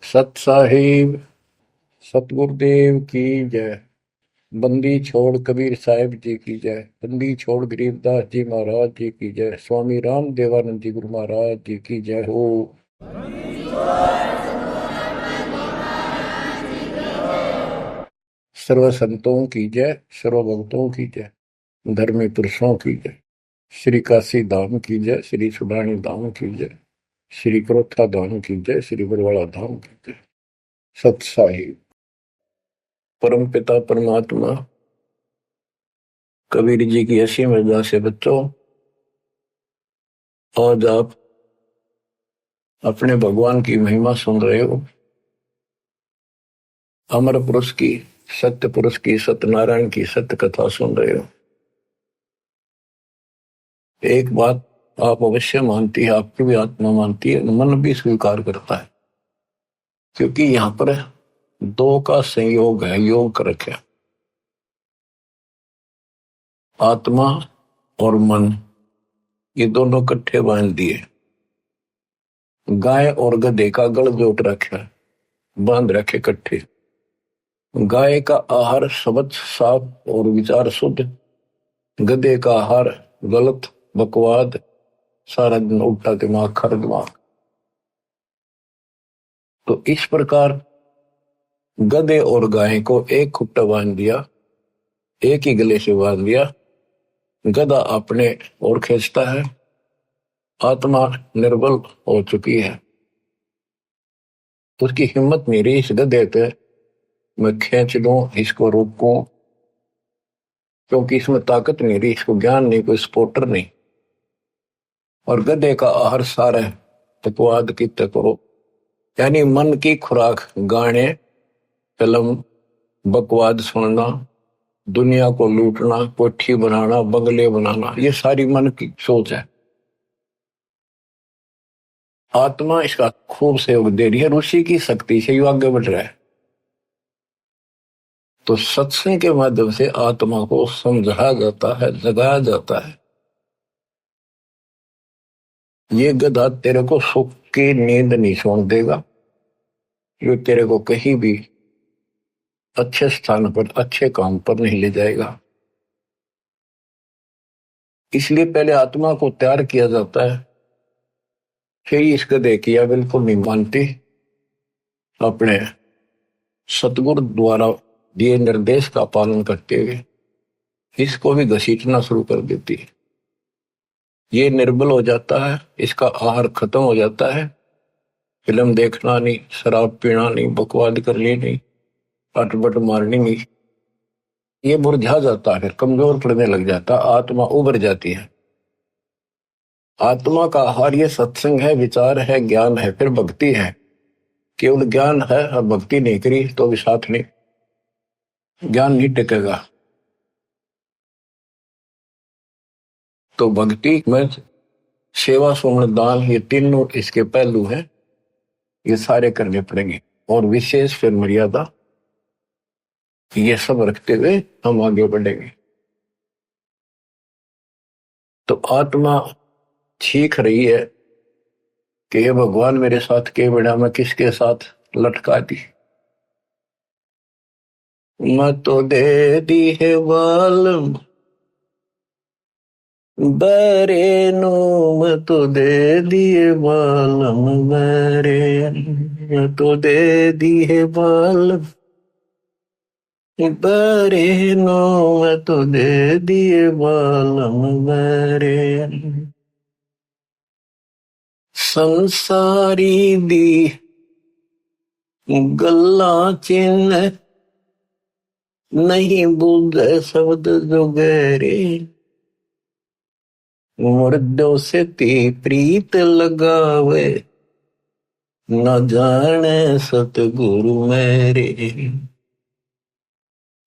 सत साहिब सतगुरुदेव की जय। बंदी छोड़ कबीर साहिब जी की जय। बंदी छोड़ गरीबदास जी महाराज जी की जय। स्वामी राम देवानंद जी गुरु महाराज जी की जय हो। सर्व संतों की जय, सर्व भक्तों की जय, धर्मी पुरुषों की जय। श्री काशी धाम की जय, श्री सुडानी धाम की जय, श्री क्रोथा धाम की जय, श्री बरवाड़ा धाम की जय। सत साहिब परम पिता परमात्मा कबीर जी की ऐसी मर्यादा से बच्चों, आज आप अपने भगवान की महिमा सुन रहे हो। अमर पुरुष की, सत्य पुरुष की, सत्यनारायण की सत्य कथा सुन रहे हो। एक बात आप अवश्य मानती है, आपकी भी आत्मा मानती है, मन भी स्वीकार करता है, क्योंकि यहां पर दो का संयोग है, योग कर रखे। आत्मा और मन ये दोनों इकट्ठे बांध दिए। गाय और गधे का गल जोट रखा, बांध रखे इकट्ठे। गाय का आहार शब्द साफ और विचार शुद्ध, गधे का आहार गलत बकवाद, सारा दिन उल्टा दिमाग, खर दिमाग। तो इस प्रकार गधे और गाय को एक खुट्टा बांध दिया, एक ही गले से बांध दिया। गधा अपने ओर खींचता है, आत्मा निर्बल हो चुकी है, उसकी हिम्मत नहीं रही इस गधे पे मैं खींच दूं, इसको रोकूं, क्योंकि इसमें ताकत नहीं रही, इसको ज्ञान नहीं, कोई सपोर्टर नहीं। और गधे का आहार सारा तकवाद की तकरो, यानी मन की खुराक गाने, फिल्म, बकवाद सुनना, दुनिया को लूटना, कोठी बनाना, बंगले बनाना, ये सारी मन की सोच है। आत्मा इसका खूब सहयोग दे रही है, ऋषि की शक्ति से ये आगे बढ़ रहा है। तो सत्संग के माध्यम से आत्मा को समझाया जाता है, जगाया जाता है। ये गधा तेरे को सुख की नींद नहीं सोने देगा, ये तेरे को कहीं भी अच्छे स्थान पर, अच्छे काम पर नहीं ले जाएगा। इसलिए पहले आत्मा को तैयार किया जाता है, फिर इस गधे की या बिल्कुल नहीं मानती, अपने सतगुरु द्वारा दिए निर्देश का पालन करते हुए इसको भी घसीटना शुरू कर देती है। ये निर्बल हो जाता है, इसका आहार खत्म हो जाता है, फिल्म देखना नहीं, शराब पीना नहीं, बकवाद करनी नहीं, अटपट मारनी नहीं, ये मुरझा जाता है, फिर कमजोर पड़ने लग जाता, आत्मा उभर जाती है। आत्मा का आहार ये सत्संग है, विचार है, ज्ञान है, फिर भक्ति है। केवल ज्ञान है और भक्ति नहीं करी तो भी साथ नहीं, ज्ञान नहीं टिकेगा। तो भक्ति में सेवा, सुमन, दान, ये तीनों इसके पहलू हैं, ये सारे करने पड़ेंगे। और विशेष फिर मर्यादा, ये सब रखते हुए हम आगे बढ़ेंगे। तो आत्मा सीख रही है कि ये भगवान मेरे साथ के बड़ा, मैं किसके साथ लटका दी। मैं तो दे दी है बालम बरे नो, मैं तो दे दिए बालम बरे, मैं तो दे दी है बालम बरे नो, मैं तो दे दिए बालम बरे। संसारी दी गल्ला चिन्ह नहीं बुझ शब्द जोगेरे, मुर्दों से ती प्रीत लगावे, न जाने सतगुरु मेरे।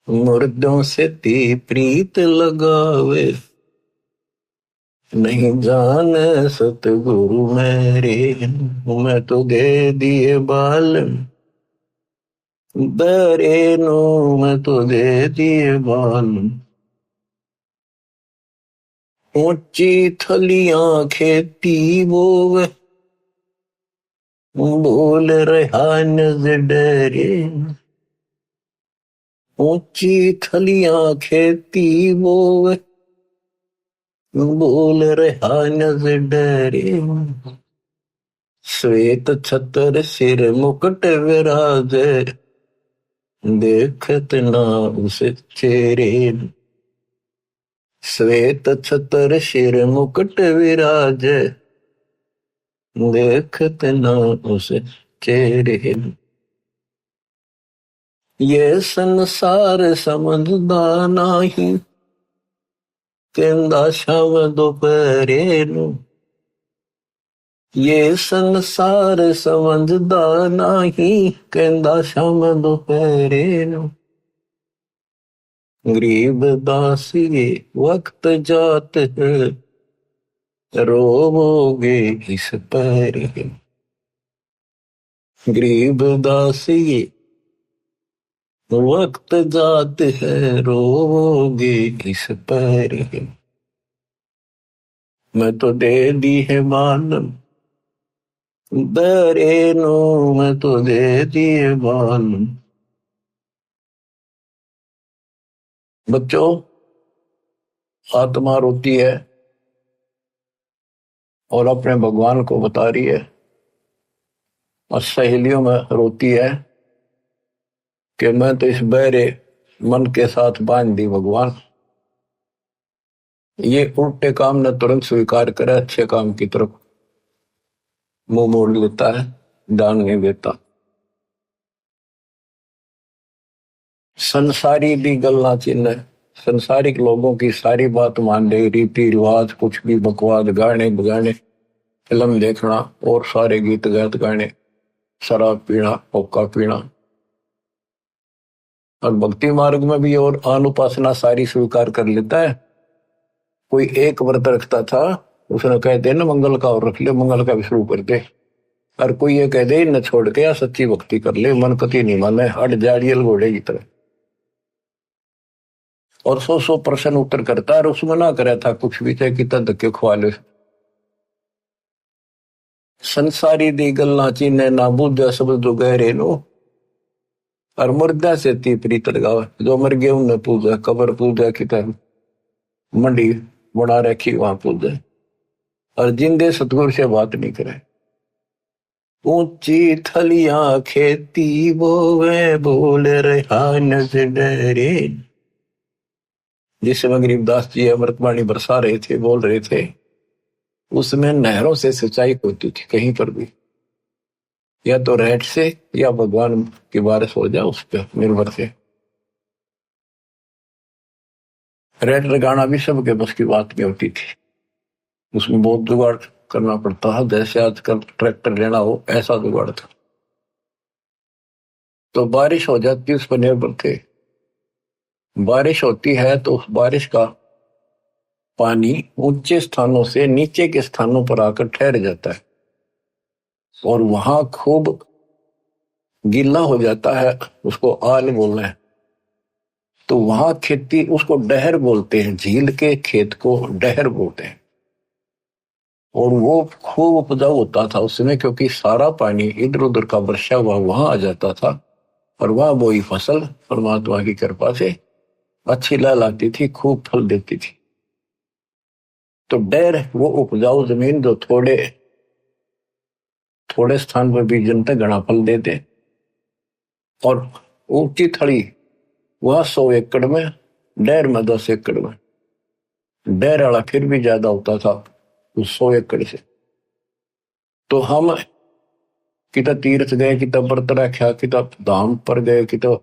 मुर्दों से ती प्रीत लगावे, नहीं जाने सतगुरु मेरे। मैं तो दे दिए बाल बरे नो, मैं तो दे दिए बाल। ऊंची थलियां खेती बोवे, बोल रहा नजर डरे, ऊंची थलियां खेती बोवे, बोल रहा नजर डरे, श्वेत छतर सिर मुकुट विराजे, देखत ना उसे चेहरे। श्वेत छतर सिर मुकुट विराजे, देखत ना उसे चेहरे। ये संसार समझदा नाही, कहंदा शाम दोपहरे नू। ये संसार समझदा नाही, कहंदा शाम दोपहरे नू। गरीब दासी वक्त जात है, रोवोगे इस पर। गरीब दासी वक्त जात है, रोवोगे इस पर। मैं तो दे दी है मालूम दरे नो, मैं तो दे दी है मालूम। बच्चों, आत्मा रोती है और अपने भगवान को बता रही है, और सहेलियों में रोती है कि मैं तो इस बहरे मन के साथ बांध दी भगवान। ये उल्टे काम न तुरंत स्वीकार करे, अच्छे काम की तरफ मुंह मोड़ लेता है, ध्यान नहीं देता। संसारी दी गल्ला चिन्ह, संसारिक लोगों की सारी बात मान ले, रीति रिवाज कुछ भी बकवास, गाने बगाने, फिल्म देखना और सारे गीत गात गाने, शराब पीना, हुक्का पीना। और भक्ति मार्ग में भी और अनुपासना सारी स्वीकार कर लेता है। कोई एक व्रत रखता था, उसने कहते ना मंगल का और रख ले, मंगल का भी शुरू कर दे। और कोई ये कह दे न छोड़ के या सच्ची भक्ति कर ले, मन कति नहीं माने, अड़ जाड़ियल घोड़े की तरह। और 100% उत्तर करता है, और उसमें ना करे था कुछ भी, चाहे कितना धक्के खुआ ले। संसारी दी गल्ला चीने ना बुझा सब जो गहरे नो, और मुर्दा से ती प्रीत लगावे। जो मर गए उन्हें पूजा, कबर पूजा की तरह मंडी बना रखी वहां पूजा, और जिंदे सतगुरु से बात नहीं करे। ऊंची थलियां खेती बोवे, बोल रहा नजर डरे। जिस समय गरीबदास जी अमृतवाणी बरसा रहे थे, बोल रहे थे, उसमें नहरों से सिंचाई होती थी कहीं पर भी, या तो रेट से या भगवान की बारिश हो जाए उस पर निर्भर से। रेट लगाना भी सबके बस की बात नहीं होती थी, उसमें बहुत जुगाड़ करना पड़ता है। जैसे आजकल ट्रैक्टर लेना हो, ऐसा जुगाड़ था। तो बारिश हो जाती, उस पर निर्भर थे। बारिश होती है तो उस बारिश का पानी ऊंचे स्थानों से नीचे के स्थानों पर आकर ठहर जाता है, और वहां खूब गीला हो जाता है, उसको आल बोलना है। तो वहां खेती, उसको डहर बोलते हैं, झील के खेत को डहर बोलते हैं। और वो खूब उपजाऊ होता था उसमें, क्योंकि सारा पानी इधर उधर का वर्षा हुआ वहां आ जाता था, और वहां बोई फसल परमात्मा की कृपा से अच्छी लहलाती थी, खूब फल देती थी। तो डैर वो उपजाऊ जमीन जो थोड़े थोड़े स्थान पर बीजन तक घना फल देते, और ऊंची थड़ी वह 100 एकड़ में, डैर में 10 एकड़ में। डैर वाला फिर भी ज्यादा होता था उस 100 एकड़ से। तो हम किता तीर्थ गए, किता व्रत रखा, किता धाम पर गए, किता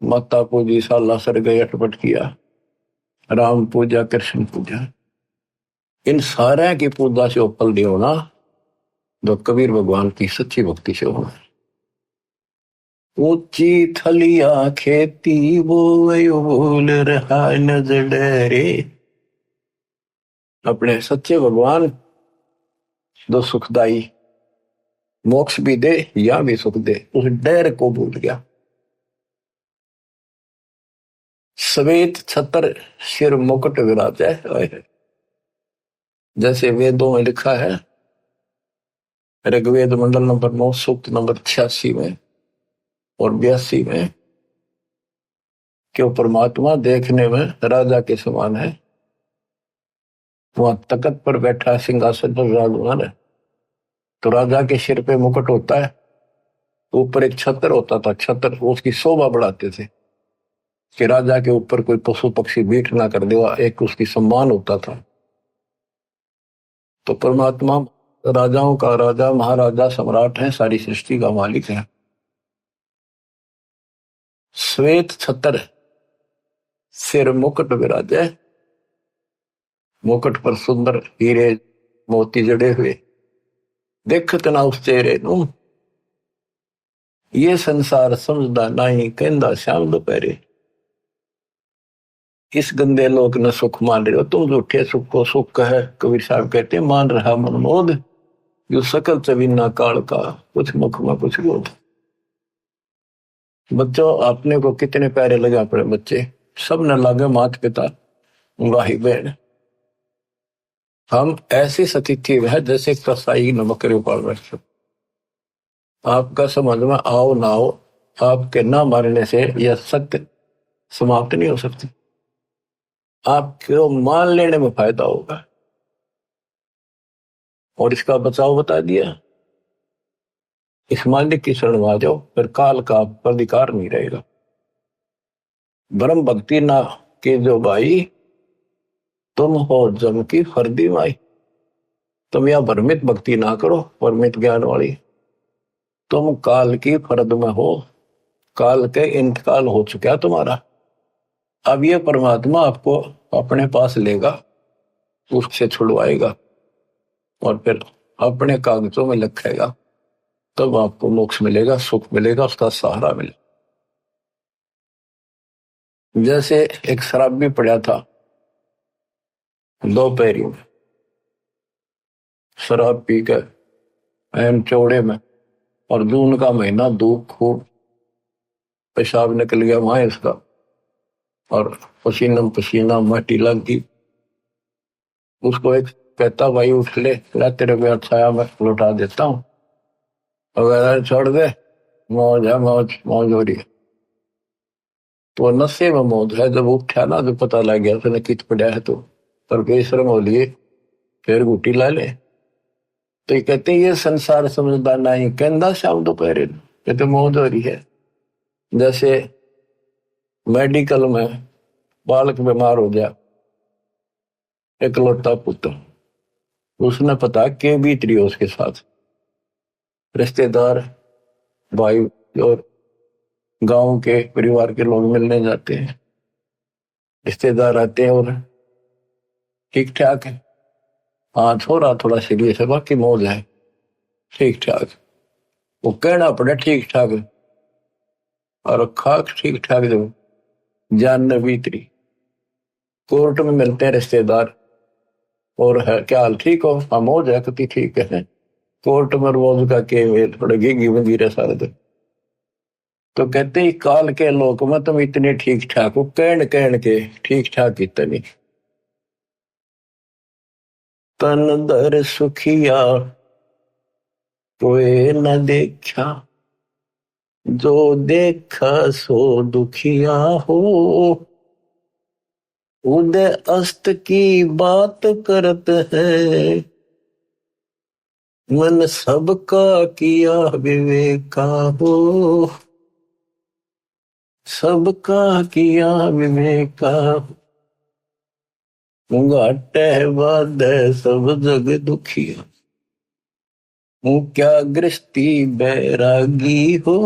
माता पूजी, सालासर गए, अटपट किया, राम पूजा, कृष्ण पूजा, इन सारे की पूजा से फल नहीं होना जो कबीर भगवान की सच्ची भक्ति से होना। ऊंची थलिया खेती बोल रहा नजर डरे। अपने सच्चे भगवान जो सुखदाई, मोक्ष भी दे या भी सुख दे, उस डर को भूल गया। श्वेत छतर सिर मुकुट विराजे, जैसे वेदों में लिखा है, ऋग्वेद मंडल नंबर 9 सूक्त नंबर 86 में और 82 में कि वो परमात्मा देखने में राजा के समान है, वहां तख्त पर बैठा सिंहासन पर विराजमान है। तो राजा के सिर पे मुकुट होता है, ऊपर एक छत्र होता था, छत्र उसकी शोभा बढ़ाते थे कि राजा के ऊपर कोई पशु पक्षी बीट ना कर देगा, एक उसकी सम्मान होता था। तो परमात्मा राजाओं का राजा, महाराजा, सम्राट है, सारी सृष्टि का मालिक है। श्वेत छत्र, सिर मुकुट विराजे, मुकुट पर सुंदर हीरे मोती जड़े हुए, देखत ना उस चेहरे नू, ये संसार समझदा नहीं, कहंदा श्याम दोपहरे। इस गंदे लोग न सुख मान रहे हो तुम, झूठे सुख को सुख है। कबीर साहब कहते मान रहा मनमोद, जो सकल चवीना काल का, कुछ मुख में कुछ बोध। बच्चों अपने को कितने प्यारे लगे अपने बच्चे, सब न लागे माता पिता भाई बहन। हम ऐसी स्थिति में है जैसे कसाई न बकरे पाल रहे। आपका समझ में आओ ना आओ, आपके ना मारने से यह सत्य समाप्त नहीं हो सकती, आपको मान लेने में फायदा होगा। और इसका बचाव बता दिया, इस मालिक की शरण में आ जाओ, फिर काल का आप पर अधिकार नहीं रहेगा। ब्रह्म भक्ति ना के जो भाई, तुम हो जम की फर्दी माई। तुम यह भ्रमित भक्ति ना करो, परमित ज्ञान वाली। तुम काल की फर्द में हो, काल के इंतकाल हो चुका तुम्हारा। अब यह परमात्मा आपको अपने पास लेगा, उससे छुड़वाएगा और फिर अपने कागजों में लिखेगा, तब आपको मोक्ष मिलेगा, सुख मिलेगा, उसका सहारा मिलेगा। जैसे एक शराबी पड़ा था दोपहरी में, शराब पी कर एम चौड़े में, और जून का महीना, धूप खूब, पेशाब निकल गया वहां इसका, और पसीना पसीना माटी लग गई। उसको एक कहता भाई उठ ले, तेरे को छाया मैं लौटा देता हूँ, अगर छोड़ दे मौज है, मौज मौज हो रही है। तो नशे में मौज है। जब उठा ना, जो पता लग गया उसने कित पड़ा है, तो परमेश्वर हो लिए फिर गुटी ला ले। तो ये कहते ये संसार समझदा नहीं, कहंदा शाम दोपहरे, कहते मौज हो रही है। जैसे मेडिकल में बालक बीमार हो गया, इकलौता पुत्र, उसने पता के बीत रही हो उसके साथ, रिश्तेदार भाई और गांव के परिवार के लोग मिलने जाते हैं, रिश्तेदार आते हैं और ठीक ठाक है, हाँ थोड़ा थोड़ा सीरियस है, बाकी मौज है, ठीक ठाक। वो कहना पड़े ठीक ठाक, और खाक ठीक ठाक जब जान न बीतरी। कोर्ट में मिलते हैं रिश्तेदार, और है क्या हाल, ठीक हो, हाँ मौज है, कति ठीक है। कोर्ट में रोज का के थोड़े घी बंदी रहे सारे दिन। तो कहते ही काल के लोक में तुम इतने ठीक ठाक हो, कहन के ठीक ठाक इतनी। तन दर सुखिया कोई न देखा, जो देखा सो दुखिया हो। उदय अस्त की बात करत है, मन सबका किया विवेका हो। सबका किया विवेका, घाटे बाद सब जग दुखिया। क्या गृहस्थी बैरागी हो,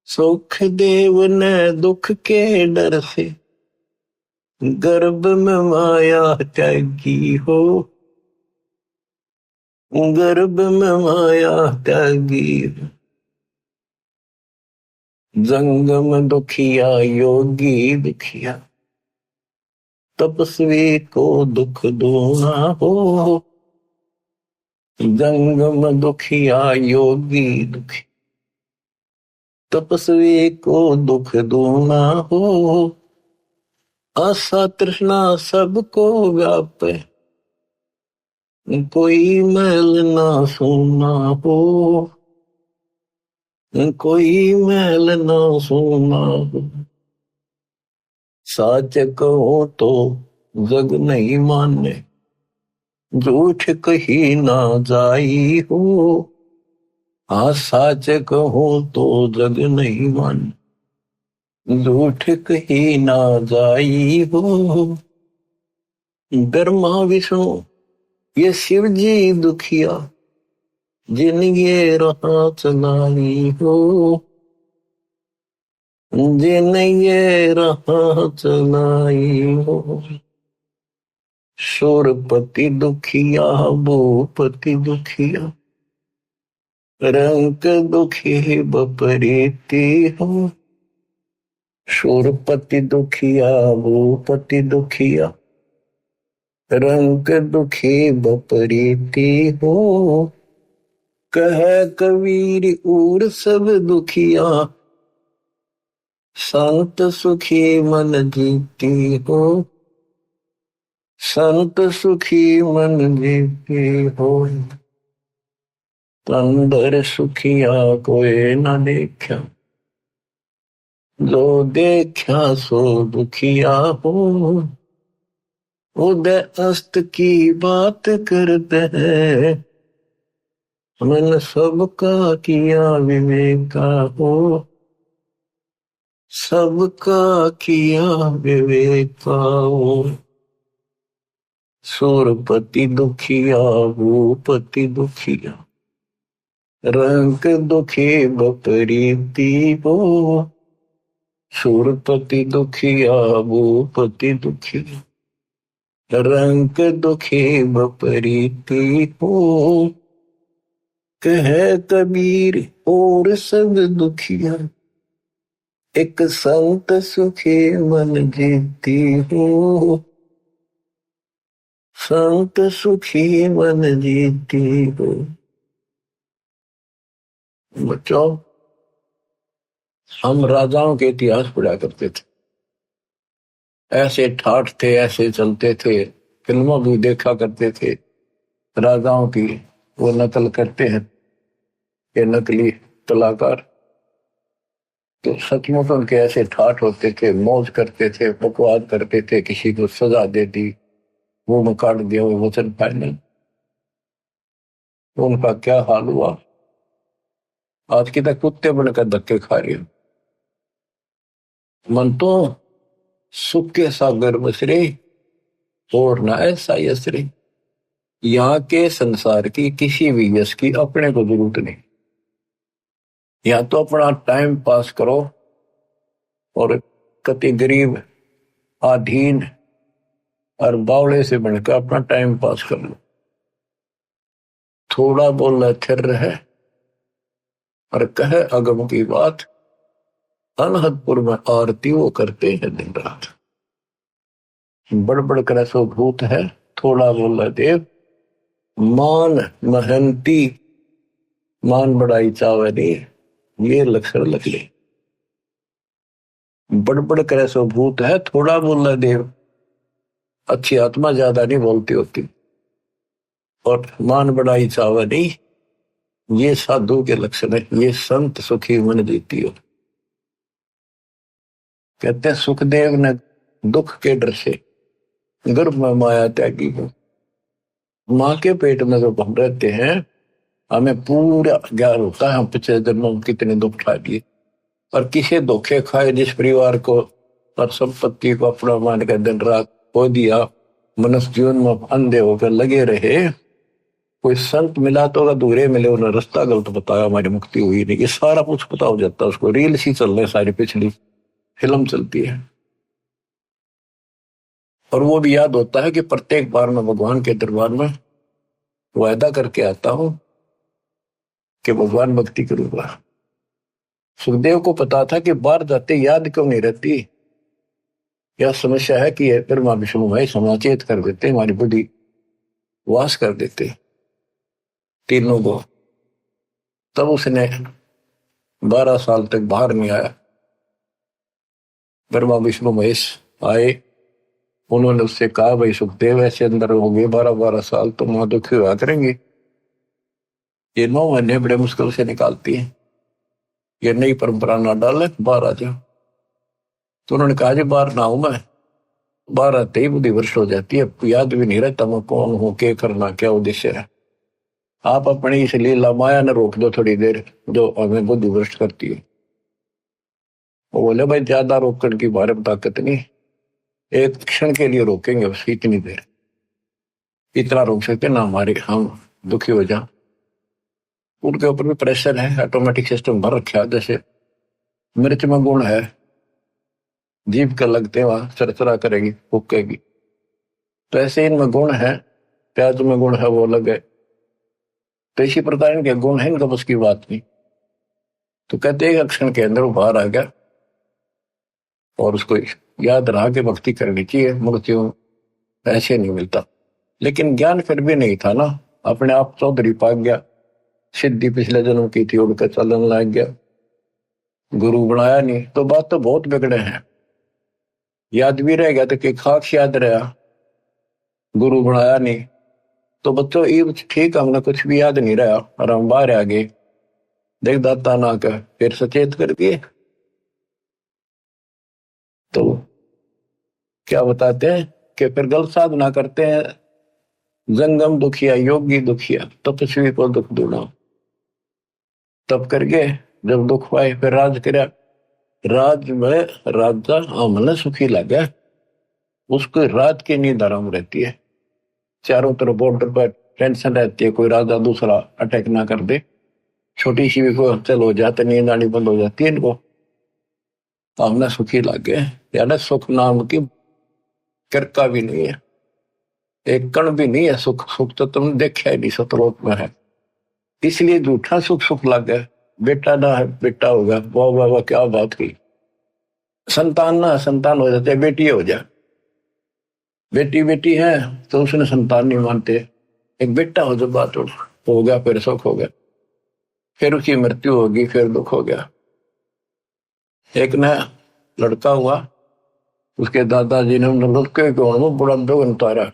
सुख देव ने दुख के डर से, गर्भ में माया त्यागी हो। गर्भ में माया त्यागी, जंगम दुखिया योगी दुखिया, तपस्वी को दुख दूना हो। जंगम दुखिया योगी दुखी, तपस्वी को दुख दूना हो। आशा तृष्णा सबको व्यापे, कोई मैल ना सोना हो, कोई मैल ना सोना हो, सच कहो तो जग नहीं माने, झूठ कही ना जाई हो। हाँ सच कहो तो जग नहीं माने, झूठ कही ना जाई हो। ब्रह्मा विष्णु ये शिव जी दुखिया, जिन ये राह चलाई हो, जिन ये राह चलाई हो। शूरपति दुखिया, भूपति दुखिया, रंग दुखी बपरीती हो। शूरपति दुखिया, भूपति दुखिया, रंग दुखी बपरीती हो। कह कबीर और सब दुखिया, संत सुखी मन जीती हो। संत सुखी मन जीती हो। अंदर सुखिया कोई न देखा, जो देखा सो दुखिया हो। उदय अस्त की बात करते हैं, मन सबका किया विवेका हो। सबका किया विवेका हो। सूरपति दुखिया, भूपति दुखिया, रंग दुखी बपरीती हो। सूरपति दुखिया, भूपति दुखिया, रंग दुखी बपरीती हो। कह कबीर और सब दुखिया, एक संत सुखी मन जीती हो। संत सुखी मन जीती हो। बच्चों, हम राजाओं के इतिहास पढ़ा करते थे, ऐसे ठाठ थे, ऐसे चलते थे, फिल्मों भी देखा करते थे। राजाओं की वो नकल करते हैं ये नकली कलाकार, तो सचमुच उनके ऐसे ठाठ होते थे, मौज करते थे, बकवास करते थे, किसी को सजा दे दी, वो में काट दिया, वो वचन फाइनल। तो उनका क्या हाल हुआ, आज की तक कुत्ते बनकर धक्के खा रही हो। मन तो सुख के सागर बसरे, और ना ऐसा यसरे। यहाँ के संसार की किसी भी यश की अपने को जरूरत नहीं। यहाँ तो अपना टाइम पास करो, और कति गरीब आधीन और बावड़े से बनकर अपना टाइम पास कर लो। थोड़ा बोलना थिर रहे और कहे अगम की बात, अनहदपुर में आरती वो करते हैं दिन रात। बड़बड़ कर सो भूत है, थोड़ा बोला देव। मान महंती, मान बड़ाई चावे नहीं, ये लक्षण लग ले। बड़बड़ करे सो भूत है, थोड़ा बोला देव। अच्छी आत्मा ज्यादा नहीं बोलती होती, और मान बड़ाई चावे नहीं, ये साधु के लक्षण है। ये संत सुखी मन जीती हो। कहते हैं सुखदेव ने दुख के डर से गर्भ में माया त्यागी हो। माँ के पेट में जब हम रहते हैं, हमें पूरा ज्ञान होता है हम पिछले जन्मों में कितने दुख खा दिए, और किसी धोखे खाए जिस परिवार को और संपत्ति को अपना मान कर दिन रात खो दिया, मनुष्य जीवन में अंधे होकर लगे रहे। कोई संत मिला तो अधूरे मिले, उन्होंने रास्ता गलत बताया, हमारी मुक्ति हुई नहीं। ये सारा कुछ पता हो जाता है उसको, रील सी चल रही, सारी पिछली फिल्म चलती है। और वो भी याद होता है कि प्रत्येक बार मैं भगवान के दरबार में वायदा करके आता हूं कि भगवान भक्ति करूंगा। सुखदेव को पता था कि बाहर जाते याद क्यों नहीं रहती। यह समस्या है कि ब्रह्मा विष्णु भाई समाचेत कर देते, हमारी बुद्धि वास कर देते तीनों को। तब उसने 12 साल तक बाहर नहीं आया। ब्रह्मा विष्णु महेश आए, उन्होंने उससे कहा, भाई सुखदेव ऐसे अंदर हो गए 12-12 साल तो मां दुखी हुआ करेंगी, ये 9 महीने बड़े मुश्किल से निकालती है, ये नई परंपरा ना डाले, बाहर आ जाओ। तो उन्होंने कहा, जी बाहर ना हूं मैं, बाहर आते ही बुद्धि भ्रष्ट हो जाती है, याद भी नहीं रहता मैं कौन हूं, क्या करना, क्या उद्देश्य है। आप अपनी इस लीला माया ने रोक दो थोड़ी देर, जो हमें बुद्धि भ्रष्ट करती है। वो बोले, भाई ज्यादा रोकने की हमारे में ताकत नहीं, एक क्षण के लिए रोकेंगे बस, इतनी देर, इतना रोक सकते ना हमारे हम दुखी हो जाए। उनके ऊपर भी प्रेशर है, ऑटोमेटिक सिस्टम भर रखा है। जैसे मिर्च में गुण है, जीभ का लगते वहां चरचरा करेगी, फूकेगी, तो ऐसे इनमें गुण है, प्याज में गुण है, वो अलग है। तो इसी प्रकार इनके गुण है, इनका बस की बात नहीं। तो कहते हैं क्षण के अंदर वो बाहर आ गया, और उसको याद रहा कि भक्ति करनी चाहिए, मृत्यु ऐसे नहीं मिलता। लेकिन ज्ञान फिर भी नहीं था ना, अपने आप चौधरी पाक गया, सिद्धि पिछले जन्म की थी, उनका चलन लग गया, गुरु बनाया नहीं, तो बात तो बहुत बिगड़े हैं। याद भी रह गया तो कि खास याद रहा, गुरु बनाया नहीं, तो बच्चों ये ठीक, हमने कुछ भी याद नहीं रहा और हम बाहर आ गए, देख दाता ना कर फिर सचेत कर दिए। तो क्या बताते हैं कि फिर गलत साधना करते हैं, जंगम दुखिया, योगी दुखिया, तपस्वी को दुख दूना। तब करके जब दुख पाए फिर राज कर, राज में राजा हमने सुखी लगा, उसको रात की नींद आराम रहती है, चारों तरफ बॉर्डर पर टेंशन रहती है, कोई राजा दूसरा अटैक ना कर दे, छोटी सी भी कोई हलचल हो जाती, नींद आनी बंद हो जाती है इनको, हमने सुखी लग गए। यानी सुख नाम की करका भी नहीं है, एक कण भी नहीं है सुख, सुख तो तुमने देखा ही नहीं, सतलोक में है। इसलिए झूठा सुख सुख लग गया, बेटा ना है बेटा होगा, वाह वाह वाह क्या बात की, संतान ना संतान हो जाते, बेटी हो जाए, बेटी बेटी है तो उसने संतान नहीं मानते, एक बेटा हो जो बात हो गया, फिर सुख हो गया, फिर उसकी मृत्यु होगी, फिर दुख हो गया। एक ना लड़का हुआ, उसके दादाजी ने लड़के को बड़ा दोगन उतारा,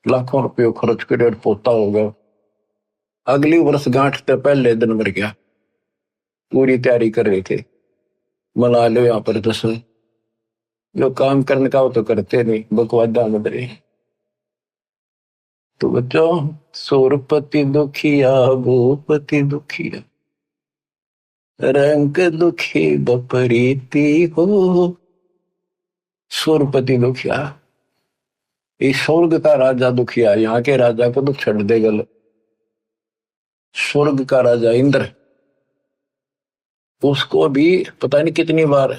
लाखों रुपये खर्च करे, पोता हो गया, अगली वर्ष गांठ से पहले दिन मर गया, पूरी तैयारी कर रहे थे, मना लो यहाँ पर दर्शन, जो काम करने का वो तो करते नहीं, बकवादा मत रहे। तो बच्चों, सूरपति दुखिया भूपति दुखिया, रंग दुखी बपरीती हो, सूरपति दुखिया, इस स्वर्ग का राजा दुखिया, यहाँ के राजा को तो छड़ दे गल, स्वर्ग का राजा इंद्र, उसको भी पता नहीं कितनी बार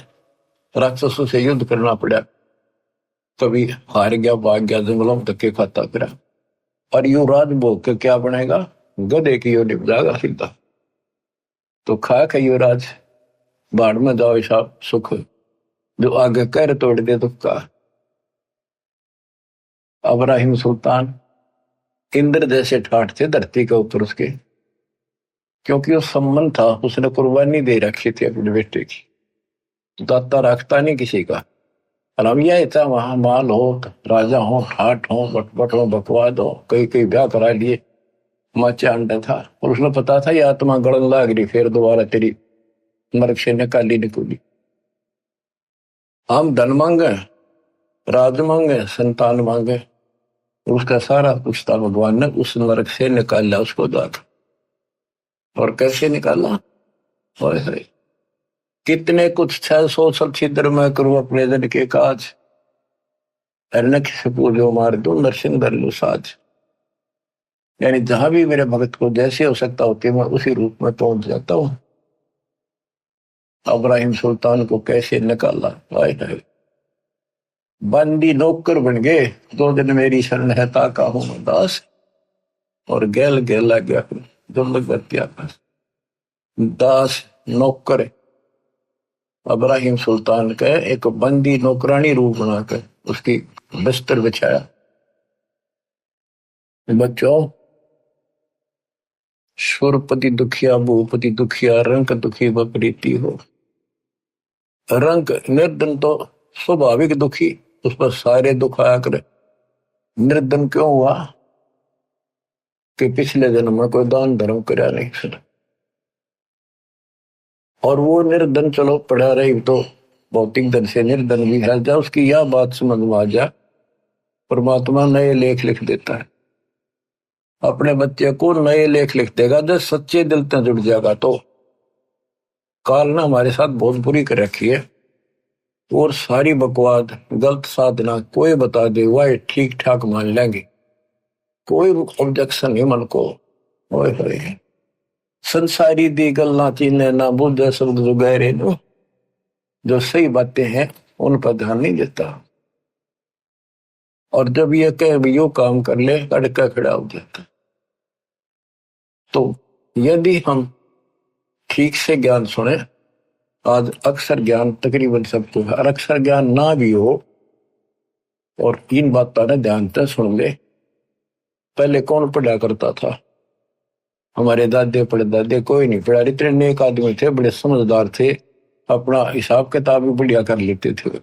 राक्षसों से युद्ध करना पड़ा, कभी हार गया, भाग गया, जंगलों में धक्के खाता फिरा, और युवराज भोग के क्या बनेगा, गधे की ओर निप जाएगा सीधा। तो खा के युवराज, बाढ़ में जाओ ऐसा सुख, जो आगे कर तोड़ दे दुख का। अब्राहिम सुल्तान इंद्र जैसे ठाठ थे धरती के ऊपर उसके, क्योंकि वो सम्मान था, उसने कुर्बानी दे रखी थी अपने बेटे की, दाता रखता नहीं किसी का। और हम यह था, वहां माल हो, राजा हो, ठाठ हो, बटबट हो, बकवाद हो, कई कई ब्याह करा लिए, माचा अंडा था, और उसने पता था ये आत्मा गड़न लाग रही, फिर दोबारा तेरी नरक से निकाली निकुली। हम धन मांगे, राज मांगे, संतान मांगे, उसका सारा कुछ था भगवान ने उस नरक से निकाला उसको दाता। और कैसे निकाला, हाय हाय, कितने कुछ 600 छिद्र में करूं अपने जन के काज, अरनक से पूजो मार दो, नरसिंह धर लो साज। यानी जहां भी मेरे भगत को जैसे हो सकता होती है, मैं उसी रूप में पहुंच जाता हूं। अब्राहिम सुल्तान को कैसे निकाला, हाय हाय, बंदी नौकर बन गए, 2 दिन मेरी शरण है ताका हूं मैं दास, और गैल गैल लग गया, दुर्लभ गत्या दास नौकर अब्राहिम सुल्तान का एक बंदी नौकरानी रूप बनाकर उसकी बिस्तर बिछाया। बच्चों, सुरपति दुखिया भूपति दुखिया, रंग दुखी बपरीती हो। रंग निर्धन तो स्वाभाविक दुखी, उस पर सारे दुख आया करे। निर्धन क्यों हुआ कि पिछले जन्म में कोई दान धर्म कराया नहीं फिर, और वो निर्धन चलो पड़ा रही तो भौतिक धन से निर्धन भी है। जब उसकी यह बात समझ में आ जाए, परमात्मा नए लेख लिख देता है। अपने बच्चे को नए लेख लिख देगा जब सच्चे दिल से जुड़ जाएगा। तो काल ने हमारे साथ बहुत बुरी कर रखी है, और सारी बकवाद गलत साधना कोई बता दे वह ठीक ठाक मान लेंगे, कोई ऑब्जेक्शन नहीं मन को। ओए होए संसारी दी गल्ला चीने ना बुझे शब्द जो गहरे नो, जो सही बातें हैं उन पर ध्यान नहीं देता, और जब ये कह यो काम कर ले अड़का खड़ा हो जाता। तो यदि हम ठीक से ज्ञान सुने, आज अक्सर ज्ञान तकरीबन सबको है, और अक्सर ज्ञान ना भी हो और इन बातों ने ध्यान से सुन ले। पहले कौन पढ़ा करता था? हमारे दादे पड़दादे कोई नहीं पढ़ा। इतने नेक आदमी थे, बड़े समझदार थे, अपना हिसाब किताब भी बढ़िया कर लेते थे,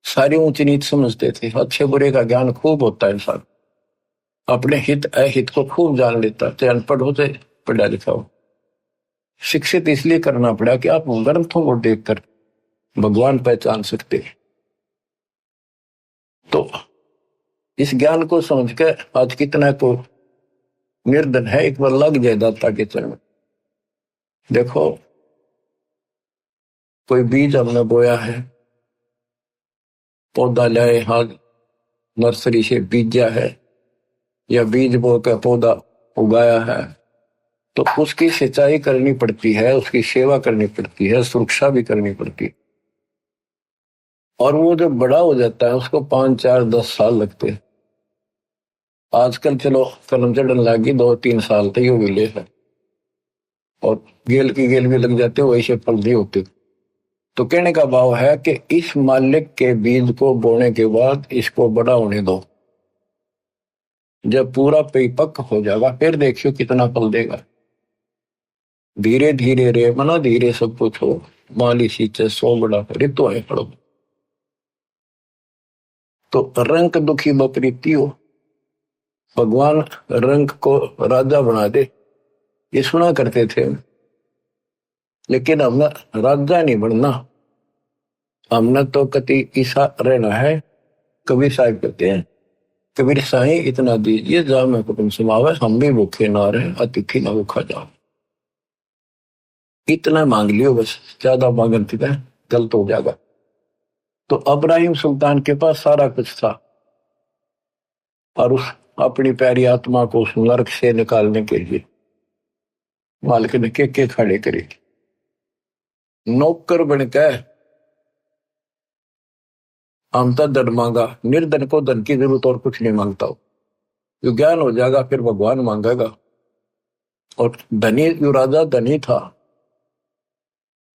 सारी ऊंच नीच समझते थे, अच्छे बुरे का ज्ञान खूब होता है इंसान, अपने हित अहित को खूब जान लेता, चाहे अनपढ़ हो चाहे पढ़ा लिखा हो। शिक्षित इसलिए करना पड़ा कि आप ग्रंथों को देखकर भगवान पहचान सकते। तो इस ज्ञान को समझ के आज कितना को निर्धन है, एक बार लग जाए दाता के चरण। देखो कोई बीज हमने बोया है, पौधा लाए हाथ नर्सरी से बीजा है, या बीज बो के पौधा उगाया है, तो उसकी सिंचाई करनी पड़ती है, उसकी सेवा करनी पड़ती है, सुरक्षा भी करनी पड़ती है, और वो जब बड़ा हो जाता है उसको 5, 4, 10 साल लगते हैं। आजकल चलो कलम चढ़ने लगी 2-3 साल तक यो भी ले है, और गेल की गेल भी लग जाते, वैसे फल नहीं होते। तो कहने का भाव है कि इस मालिक के बीज को बोने के बाद इसको बड़ा होने दो, जब पूरा परिपक्व हो जाएगा फिर देखियो कितना फल देगा। धीरे धीरे रे मना धीरे सब कुछ हो, माली सींचे 100 बड़ा ऋतु है पड़ो। तो रंग दुखी बपरीती हो, भगवान रंग को राजा बना दे, ये सुना करते थे। लेकिन हमने राजा नहीं बनना, हमने तो कति ईसा रहना है। कबीर साहब कहते हैं, कबीर साईं इतना दीजिए जा मैं कुटुंब समावे, हम भी भूखे ना रहे अतिथि ना भूखा जाओ। इतना मांग लियो बस, ज्यादा मांगती है गलत हो जाएगा। तो अब्राहिम सुल्तान के पास सारा कुछ था, और उस अपनी प्यारी आत्मा को उस नरक से निकालने के लिए मालिक ने के खड़े करे। नौकर बनकर हम तो धन मांगा, निर्धन को धन की जरूरत और कुछ नहीं मांगता हो, जो ज्ञान हो जाएगा फिर भगवान मांगेगा। और धनी जो राजा धनी था,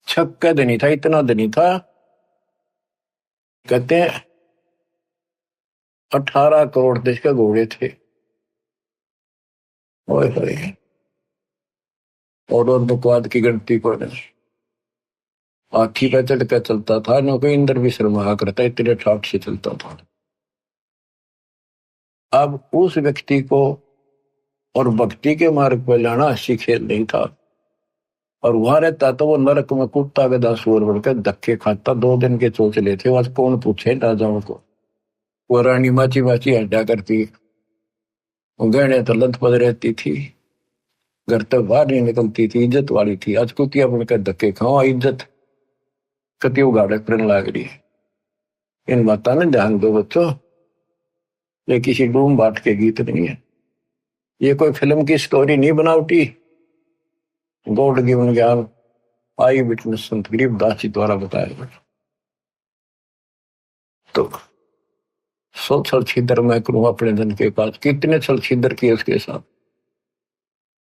छक्का धनी था, इतना धनी था कहते हैं 18 करोड़ देश के घोड़े थे। ओए होए, और बकवाद की गिनती को आखी पे चढ़ कर चलता था, न कोई इंद्र भी शर्मा करता, इतने ठाट से चलता था। अब उस व्यक्ति को और भक्ति के मार्ग पर लाना अच्छी खेल नहीं था, और वहां रहता तो वो नरक में कुत्ता गधा सुअर बनकर धक्के खाता। 2 दिन के चोचले थे, आज कौन पूछे राजाओं को। वो रानी माची माची हड्डा करती, गहने तो लथपथ रहती थी, घर तक बाहर नहीं निकलती थी, इज्जत वाली थी। आज कुतिया बनकर धक्के खाओ, इज्जत कति उगाड़े करने लग रही है। इन बातों ने ध्यान दो बच्चों, ये किसी डूम बाट के गीत नहीं है, ये कोई फिल्म की स्टोरी नहीं बनावटी। गॉड गिवन ज्ञान आई विटनेस संत गरीबदास जी द्वारा बताया गया। तो 100 छल छिद्र मैं करूं अपने धन के पास, कितने छल छिद्र किए उसके साथ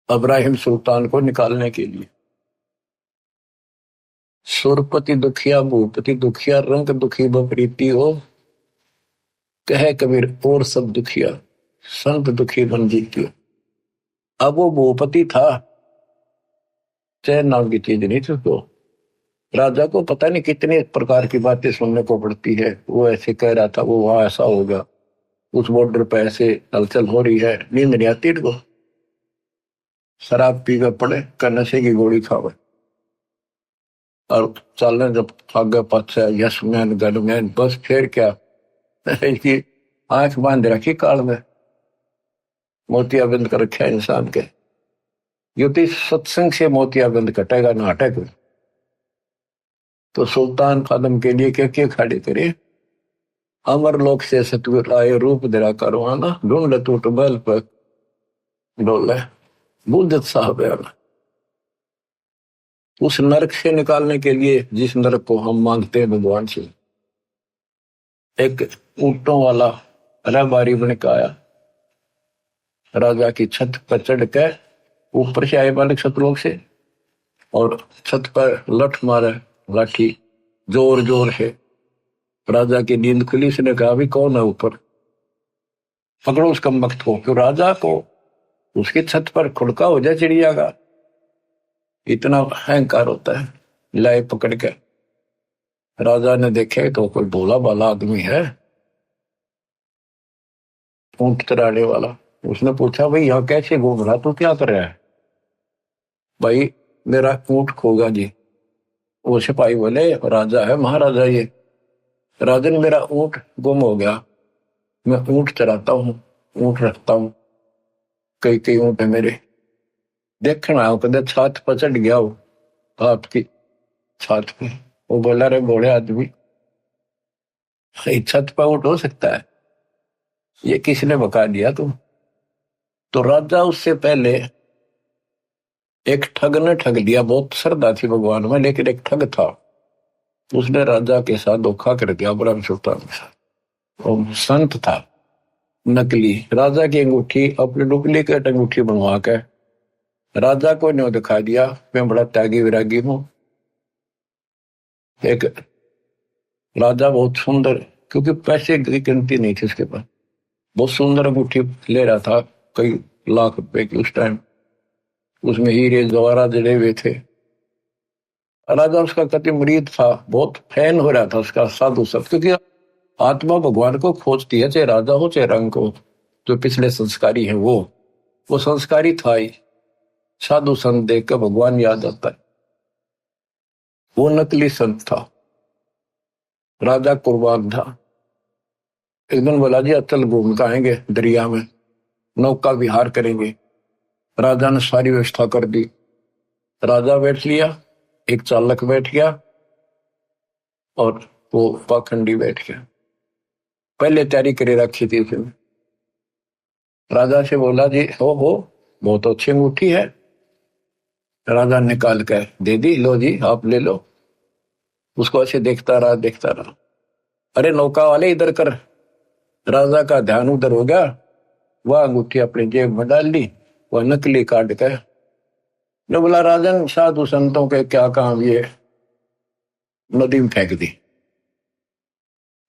अब्राहिम सुल्तान को निकालने के लिए। सुरपति दुखिया भूपति दुखिया, रंग दुखी बपरीती हो, कहे कबीर और सब दुखिया, संत दुखी बन जीती हो। अब वो भूपति था, चैन नाम की चीज नहीं थी उसको, राजा को पता नहीं कितने प्रकार की बातें सुनने को पड़ती है। वो ऐसे कह रहा था, वो वहां ऐसा होगा, उस बॉर्डर पे ऐसे हलचल हो रही है। नींद नहीं आती इनको, शराब पी के पड़े का नशे की गोली खावे और चलने जब आगे पाछे यस मैन गन मैन, बस फिर क्या इसकी आंख बांध रखी काल में, मोतियाबिंद कर रखा है इंसान के। युति सत्संग से मोतियाबिंद कटेगा ना हटेगा। तो सुल्तान खादम के लिए क्या क्या खड़े करे, अमर लोक से सतगुर आए रूप धरा करवाना, ढूंढ टूट बैल पर डोले बुद्धत साहब है। उस नरक से निकालने के लिए जिस नरक को हम मांगते हैं भगवान से, एक ऊंटों वाला रहबारी बन के आया, राजा की छत पर चढ़ के ऊपर से आए बालक सतलोक से, और छत पर लठ मारे लाठी जोर जोर से। राजा की नींद खुली, उसने कहा भी कौन है ऊपर, पकड़ो उस कमबख्त को। क्यों राजा को उसकी छत पर खुड़का हो जाए चिड़िया का, इतना अहंकार होता है। लाए पकड़ के, राजा ने देखे तो कोई भोला भाला आदमी है, ऊंट चराने वाला। उसने पूछा, भाई यहाँ कैसे घूम रहा, तू क्या कर रहा है? भाई मेरा ऊंट खोगा जी। वो सिपाही बोले, राजा है महाराजा ये। राजन मेरा ऊंट गुम हो गया, मैं ऊंट चराता हूँ, ऊंट रखता हूँ, कई कई ऊंट है मेरे, देखना हो कदे छत पर चढ़ गया हो आपकी छत पे। वो बोला, रे बूढ़े आदमी, छत पर ऊंट हो सकता है? ये किसने बका दिया तुम? तो राजा उससे पहले एक ठग ने ठग दिया। बहुत श्रद्धा थी भगवान में, लेकिन एक ठग था, उसने राजा के साथ धोखा कर दिया, ब्रह्म सुल्तान के साथ। वो संत था नकली, राजा की अंगूठी अपनी डुप्लीकेट अंगूठी बनवा के राजा को न्यों दिखा दिया, मैं बड़ा त्यागी विरागी हूं। एक राजा बहुत सुंदर, क्योंकि पैसे की गिनती नहीं थी उसके पास, बहुत सुंदर अंगूठी ले रहा था, कई लाख रुपए की उस टाइम, उसमें हीरे जवाहरात जड़े हुए थे। राजा उसका कति मुरीद था, बहुत फैन हो रहा था उसका साधु संत, क्योंकि आत्मा भगवान को खोजती है, चाहे राजा हो चाहे रंग हो। जो पिछले संस्कारी है वो संस्कारी था ही, साधु संत देख कर भगवान याद आता है। वो नकली संत था, राजा कुर्बान था। एक दिन बोला, जी अचल घूम के आएंगे दरिया में, नौका विहार करेंगे। राजा ने सारी व्यवस्था कर दी, राजा बैठ लिया, एक चालक बैठ गया और वो पाखंडी बैठ गया। पहले तैयारी करे रखी थी उसने। राजा से बोला, जी हो बहुत अच्छी अंगूठी है। राजा निकाल कर दे दी, लो जी आप ले लो। उसको ऐसे देखता रहा। अरे नौका वाले इधर कर। राजा का ध्यान उधर हो गया, वह अंगूठी अपनी जेब में डाल ली, वह नकली काट के ने बोला, राजन साधु संतों के क्या काम, ये नदी में फेंक दी।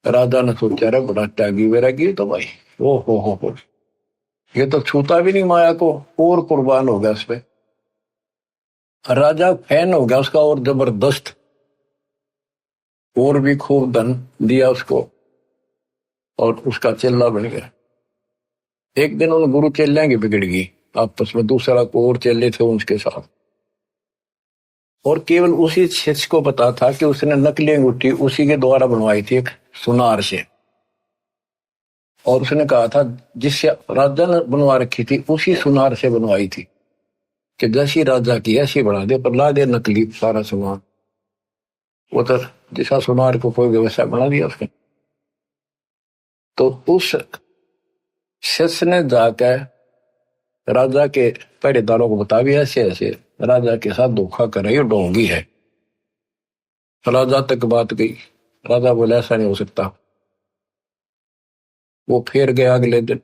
राजा ने सोचा, रे बड़ा त्यागी वैरागी तो भाई, ओ हो, ये तो छूता भी नहीं माया को, और कुर्बान हो गया उस पे। राजा फैन हो गया उसका और जबरदस्त, और भी खूब धन दिया उसको और उसका चेला बन गया। एक दिन उन गुरु चेले की बिगड़ गई आपस में, दूसरा को और चेले थे उनके साथ, और केवल उसी शिष्य को पता था कि उसने नकली अंगूठी उसी के द्वारा बनवाई थी, एक सुनार से। और उसने कहा था जिससे राजा ने बनवा रखी थी उसी सुनार से बनवाई थी, कि जैसी राजा की ऐसी बना दे, पर ला दे नकली सारा सामान। वो तो जैसा सुनार को कोई व्यवसाय बना दिया उसने। तो उस शिष्य ने जाकर राजा के पहरेदारों को बता भी, ऐसे ऐसे राजा के साथ धोखा कर रही, ढोंगी है। राजा तक बात गई, राजा बोला ऐसा नहीं हो सकता। वो फिर गया अगले दिन,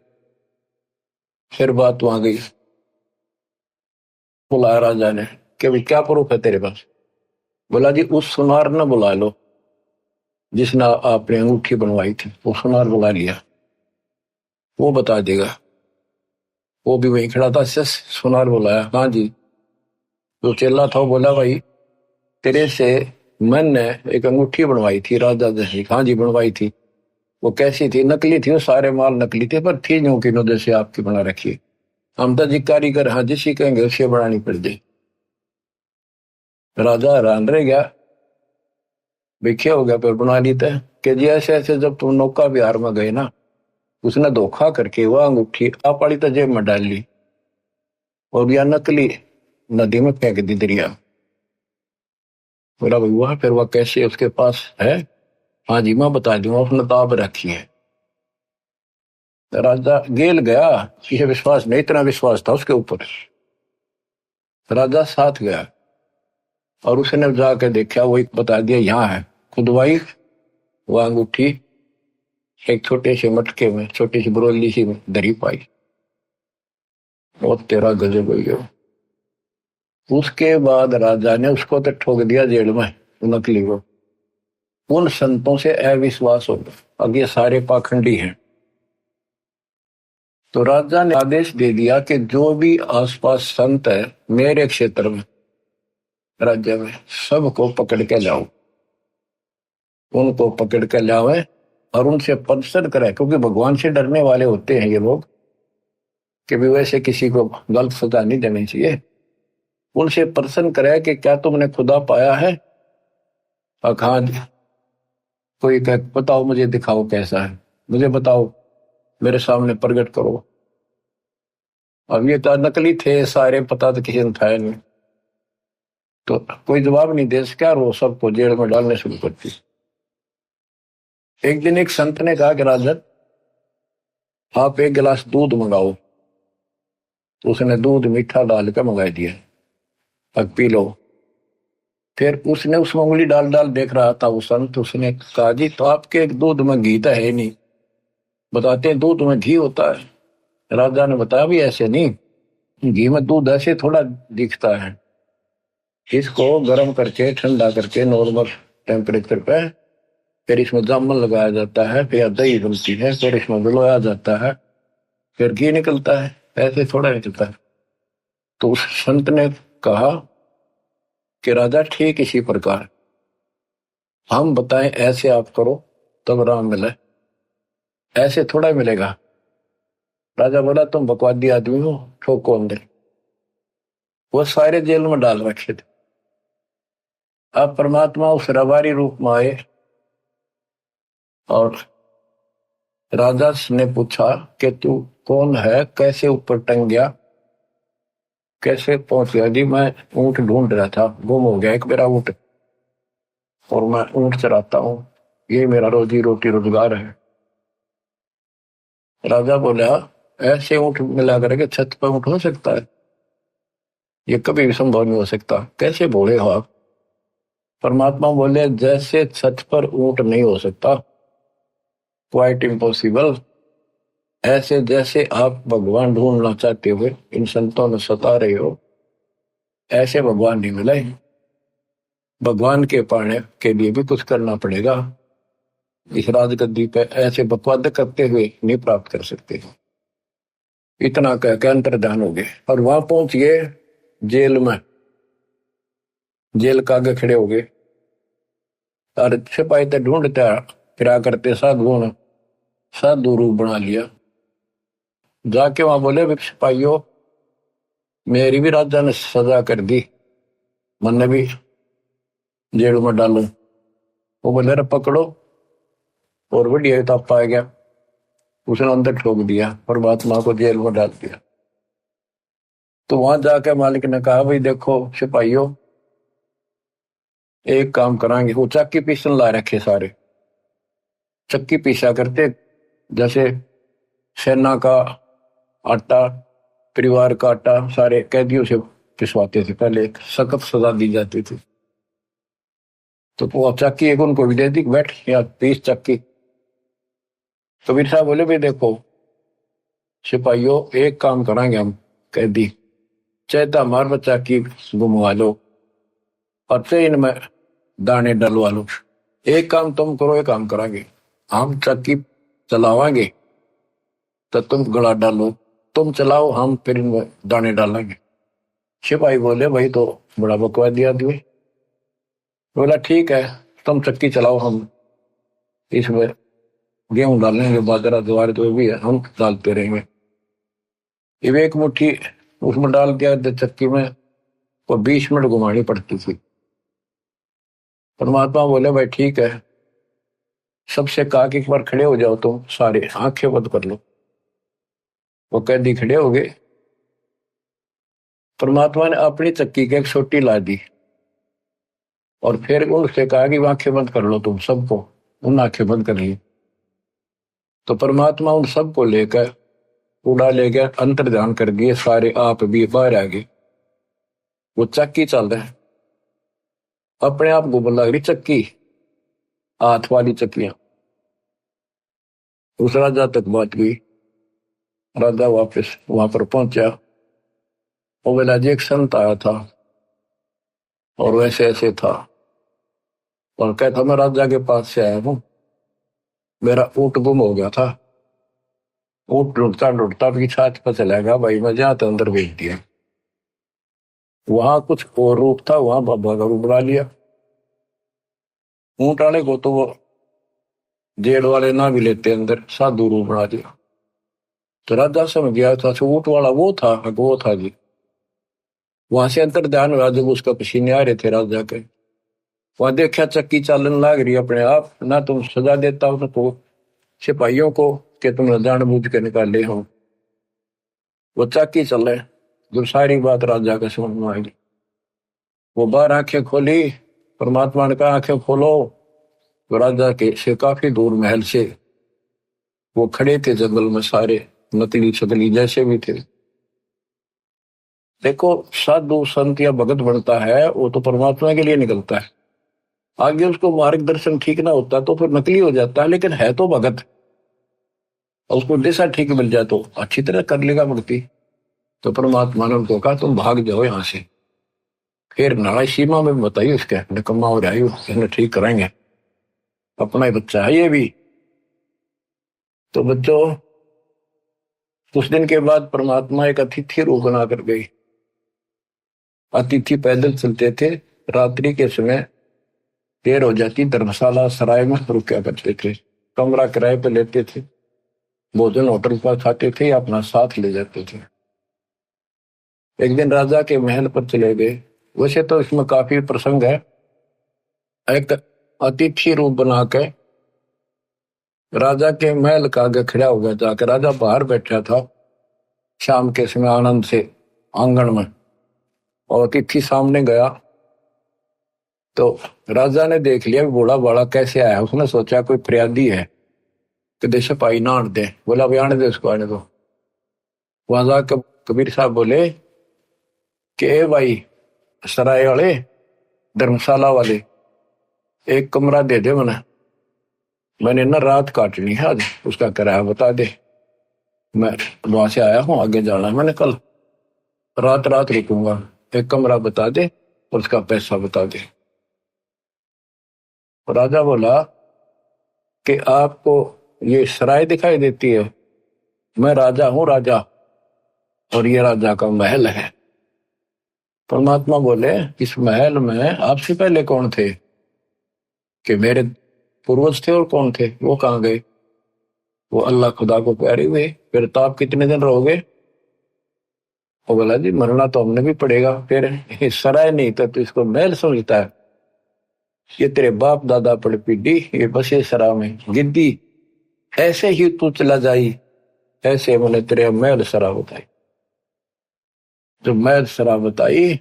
फिर बात वहां गई, बुलाया राजा ने कि भाई क्या प्रूफ है तेरे पास? बोला, जी उस सुनार ने बुला लो जिसने आपने अंगूठी बनवाई थी, वो सुनार बुला लिया, वो बता देगा। वो भी वहीं खड़ा था, सुनार बुलाया, हाँ जी। जो चेला था वो बोला, भाई तेरे से मैंने एक अंगूठी बनवाई थी राजा जैसी। हाँ जी बनवाई थी। वो कैसी थी? नकली थी, वो सारे माल नकली थे, पर थी यूं की नो जैसे आपकी बना रखी है। हम तो जी कारीगर, हाँ जिसी कहेंगे उसे बनानी पड़ गई। राजा हैरान रह गया, क्या हो गया? फिर बना ली थे कि जी ऐसे ऐसे जब तुम नौका विहार में गए ना, उसने धोखा करके वह अंगूठी आप वाली तो जेब में डाल ली और यह नकली नदी में फेंक दी दरिया। बोला भाई वह फिर वह कैसे उसके पास है? हाँ जी मैं बता दूंगा, उसने ताब रखी है। तो राजा गेल गया, ये विश्वास नहीं, इतना विश्वास था उसके ऊपर। राजा साथ गया और उसने जाके देखा, वही बता दिया यहाँ है। खुदवाई वो अंगूठी एक छोटे से मटके में, छोटी सी बरोली सी में धरी पाई। और तेरा गजब हो गया। उसके बाद राजा ने उसको तो ठोक दिया जेल में, नकली को। उन संतों से अविश्वास हो गया, अब ये सारे पाखंडी हैं। तो राजा ने आदेश दे दिया कि जो भी आसपास संत है मेरे क्षेत्र में, राज्य में, सबको पकड़ के लाओ। उनको पकड़ के लावे और उनसे परिषद कराए, क्योंकि भगवान से डरने वाले होते हैं ये लोग, कि भी वैसे किसी को गलत सजा नहीं देनी चाहिए। उनसे प्रश्न कराए कि क्या तुमने खुदा पाया है? हाँ। कोई कह बताओ, मुझे दिखाओ कैसा है, मुझे बताओ, मेरे सामने प्रकट करो। अब ये तो नकली थे सारे, पता तो किसी ने था नहीं। तो कोई जवाब नहीं दे सका, वो सबको जेल में डालने शुरू कर दी। एक दिन एक संत ने कहा कि राजन आप एक गिलास दूध मंगाओ। तो उसने दूध मीठा डाल कर मंगा दिया, अब पी लो। फिर उसने उसमें उंगली डाल डाल देख रहा था वो संत। उसने कहा जी तो आपके दूध में घी तो है नहीं, बताते हैं दूध में घी होता है। राजा ने बताया भी ऐसे नहीं, घी में दूध ऐसे थोड़ा दिखता है। इसको गर्म करके ठंडा करके नॉर्मल टेम्परेचर पे, फिर इसमें जामुन लगाया जाता है, फिर दही बनती है, फिर इसमें मिलाया जाता है, फिर घी निकलता है, ऐसे थोड़ा निकलता है। तो उस संत ने कहा कि राजा ठीक इसी प्रकार हम बताएं ऐसे आप करो तब राम मिले, ऐसे थोड़ा मिलेगा। राजा बोला तुम बकवादी आदमी हो, ठोको अंदर। वो सारे जेल में डाल रखे थे। अब परमात्मा उस रबारी रूप में आए और राजा ने पूछा कि तू कौन है, कैसे ऊपर टंग गया, कैसे पहुंच गया? जी मैं ऊंट ढूंढ रहा था, गुम हो गया एक मेरा ऊंट, और मैं ऊंट चराता हूँ, ये मेरा रोजी रोटी रोजगार है। राजा बोला ऐसे ऊंट मिला करके छत पर ऊंट हो सकता है? ये कभी भी संभव नहीं हो सकता, कैसे बोले हो आप? परमात्मा बोले जैसे छत पर ऊंट नहीं हो सकता, क्वाइट इम्पॉसिबल, ऐसे जैसे आप भगवान ढूंढना चाहते हुए इन संतों में सता रहे हो, ऐसे भगवान नहीं मिले। भगवान के पाने के लिए भी कुछ करना पड़ेगा। इस राजगद्दी पे ऐसे बकवाद करते हुए नहीं प्राप्त कर सकते। इतना कह के अंतर्धान हो गए और वहां पहुंच गए जेल में। जेल के आगे खड़े हो गए और सिपाही तो ढूंढते फिरा करते साधुओं ने साधु रूप बना लिया। जाके वहां बोले सिपाहियों मेरी भी राजा ने सजा कर दी, मैंने भी जेल में डालू। वो बोले पकड़ो, और बढ़िया तब आ गया, उसने अंदर ठोक दिया, परमात्मा को जेल में डाल दिया। तो वहां जाके मालिक ने कहा भाई देखो सिपाहियों एक काम करांगे। वो चक्की पीसन ला रखे सारे, चक्की पीसा करते, जैसे सेना का आटा, परिवार का आटा सारे कैदियों से पिसवाते थे। पहले एक सख्त सजा दी जाती थी। तो वो चक्की एक उनको भी दे दी, बैठ या 30 चक्की। कबीर साहब बोले भाई देखो सिपाहियों एक काम करांगे हम कैदी, चाहे तो हमारे बच्चा की गुमवा लो और चाहे इनमें दाने डलवा लो। एक काम तुम करो, एक काम करांगे, हम चक्की चलावांगे तो तुम गला डालो, तुम चलाओ हम फिर इनमें दाने डालेंगे। सिपाही बोले भाई तो बड़ा बकवादी आदमी, बोला ठीक है, तुम चक्की चलाओ, हम इसमें गेहूं डालेंगे, बाजरा ज्वार जो भी है हम डालते रहेंगे। ये एक मुट्ठी उसमें डाल दिया चक्की में, वो 20 मिनट घुमानी पड़ती थी। परमात्मा बोले भाई ठीक है, सबसे कहा कि एक बार खड़े हो जाओ, तुम सारे आंखें बंद कर लो। वो कैदी खड़े हो गए। परमात्मा ने अपनी चक्की की एक सोटी ला दी और फिर उनसे कहा कि आंखें बंद कर लो तुम सबको। उन आंखें बंद कर ली। तो परमात्मा उन सबको लेकर उड़ा ले गया, अंतर ध्यान कर दिए, सारे आप भी बाहर आ गए। वो चक्की चल रहा है, अपने आप घूमने लग रही चक्की, हाथ वाली चक्कियां। उस राजा तक बात गई। राजा वापस वहां पर पहुंचा। वो बोला जी एक संत आया था और वैसे ऐसे था, और कहता मैं राजा के पास से आया हूँ, मेरा ऊँट गुम हो गया था। ऊँट ढूंढता ढूंढता भी छाछ पर चला गया भाई, मैं जहाँ तो अंदर भेज दिया। वहां कुछ और रूप था, वहां बाबा का रूप बना लिया। ऊँट वाले को तो वो जेल वाले ना भी लेते, अंदर साधु रूप बना दिया। तो राजा समझ गया था ऊँट वाला वो था जी। वहां से अंतर ध्यान हुआ जब उसका पसीने आ रहे थे राजा के। वहां देखा चक्की चालन लाग रही अपने आप, ना तुम सजा देता हो तो सिपाहियों को कि तुमने जानबूझ के निकाले हो। वो चक्की चल रहे, जो सारी बात राजा के समझ में आई। वो बाहर आंखें खोली, परमात्मा ने कहा आंखें खोलो। तो राजा के से काफी दूर महल से वो खड़े थे जंगल में, सारे नकली शकली जैसे भी थे। देखो साधु संत या भगत बनता है वो तो परमात्मा के लिए निकलता है। आगे उसको मार्गदर्शन ठीक ना होता तो फिर नकली हो जाता है, लेकिन है तो भगत। और उसको दिशा ठीक मिल जाए तो अच्छी तरह कर लेगा भक्ति। तो परमात्मा ने उनको कहा तुम भाग जाओ यहाँ से। फिर नाराय सीमा में बताइए उसके निकम्मा हो जाए, इन्हें ठीक कराएंगे, अपना ही बच्चा है ये भी। तो बच्चों कुछ दिन के बाद परमात्मा एक अतिथि रूप बना कर गई। अतिथि पैदल चलते थे, रात्रि के समय देर हो जाती, धर्मशाला सराय में रुका करते थे, कमरा किराए पे लेते थे, भोजन होटल पर खाते थे या अपना साथ ले जाते थे। एक दिन राजा के महल पर चले गए। वैसे तो इसमें काफी प्रसंग है। एक अतिथि रूप बना के राजा के महल का आगे खड़ा हो गया जाकर। राजा बाहर बैठा था शाम के समय आनंद से आंगन में, और अतिथि सामने गया तो राजा ने देख लिया बूढ़ा बाड़ा कैसे आया। उसने सोचा कोई फरियादी है कि दे सिपाही ना आने दे। बोला भाई आने दे उसको, आने दो। वहां जाकर कबीर साहब बोले कि ए भाई सराय वाले, धर्मशाला वाले, एक कमरा दे दे मैंने ना रात काटनी है आज, उसका किराया बता दे। मैं वहां से आया हूँ, आगे जाना है, मैंने कल रात रात रुकूंगा, एक कमरा बता दे और उसका पैसा बता दे। राजा बोला कि आपको ये सराय दिखाई देती है, मैं राजा हूं राजा, और ये राजा का महल है। परमात्मा बोले इस महल में आपसे पहले कौन थे? कि मेरे पूर्वज थे। और कौन थे? वो कहाँ गए? वो अल्लाह खुदा को प्यारे हुए। फिर तो आप कितने दिन रहोगे? वो बोला जी मरना तो हमने भी पड़ेगा। फिर ये सराय नहीं तो इसको महल समझता है? ये तेरे बाप दादा पड़ पीढ़ी ये बसे सरा में गिद्दी, ऐसे ही तू चला जाई, ऐसे मैंने तेरे महल सरा बताई। जब महल सरा बताई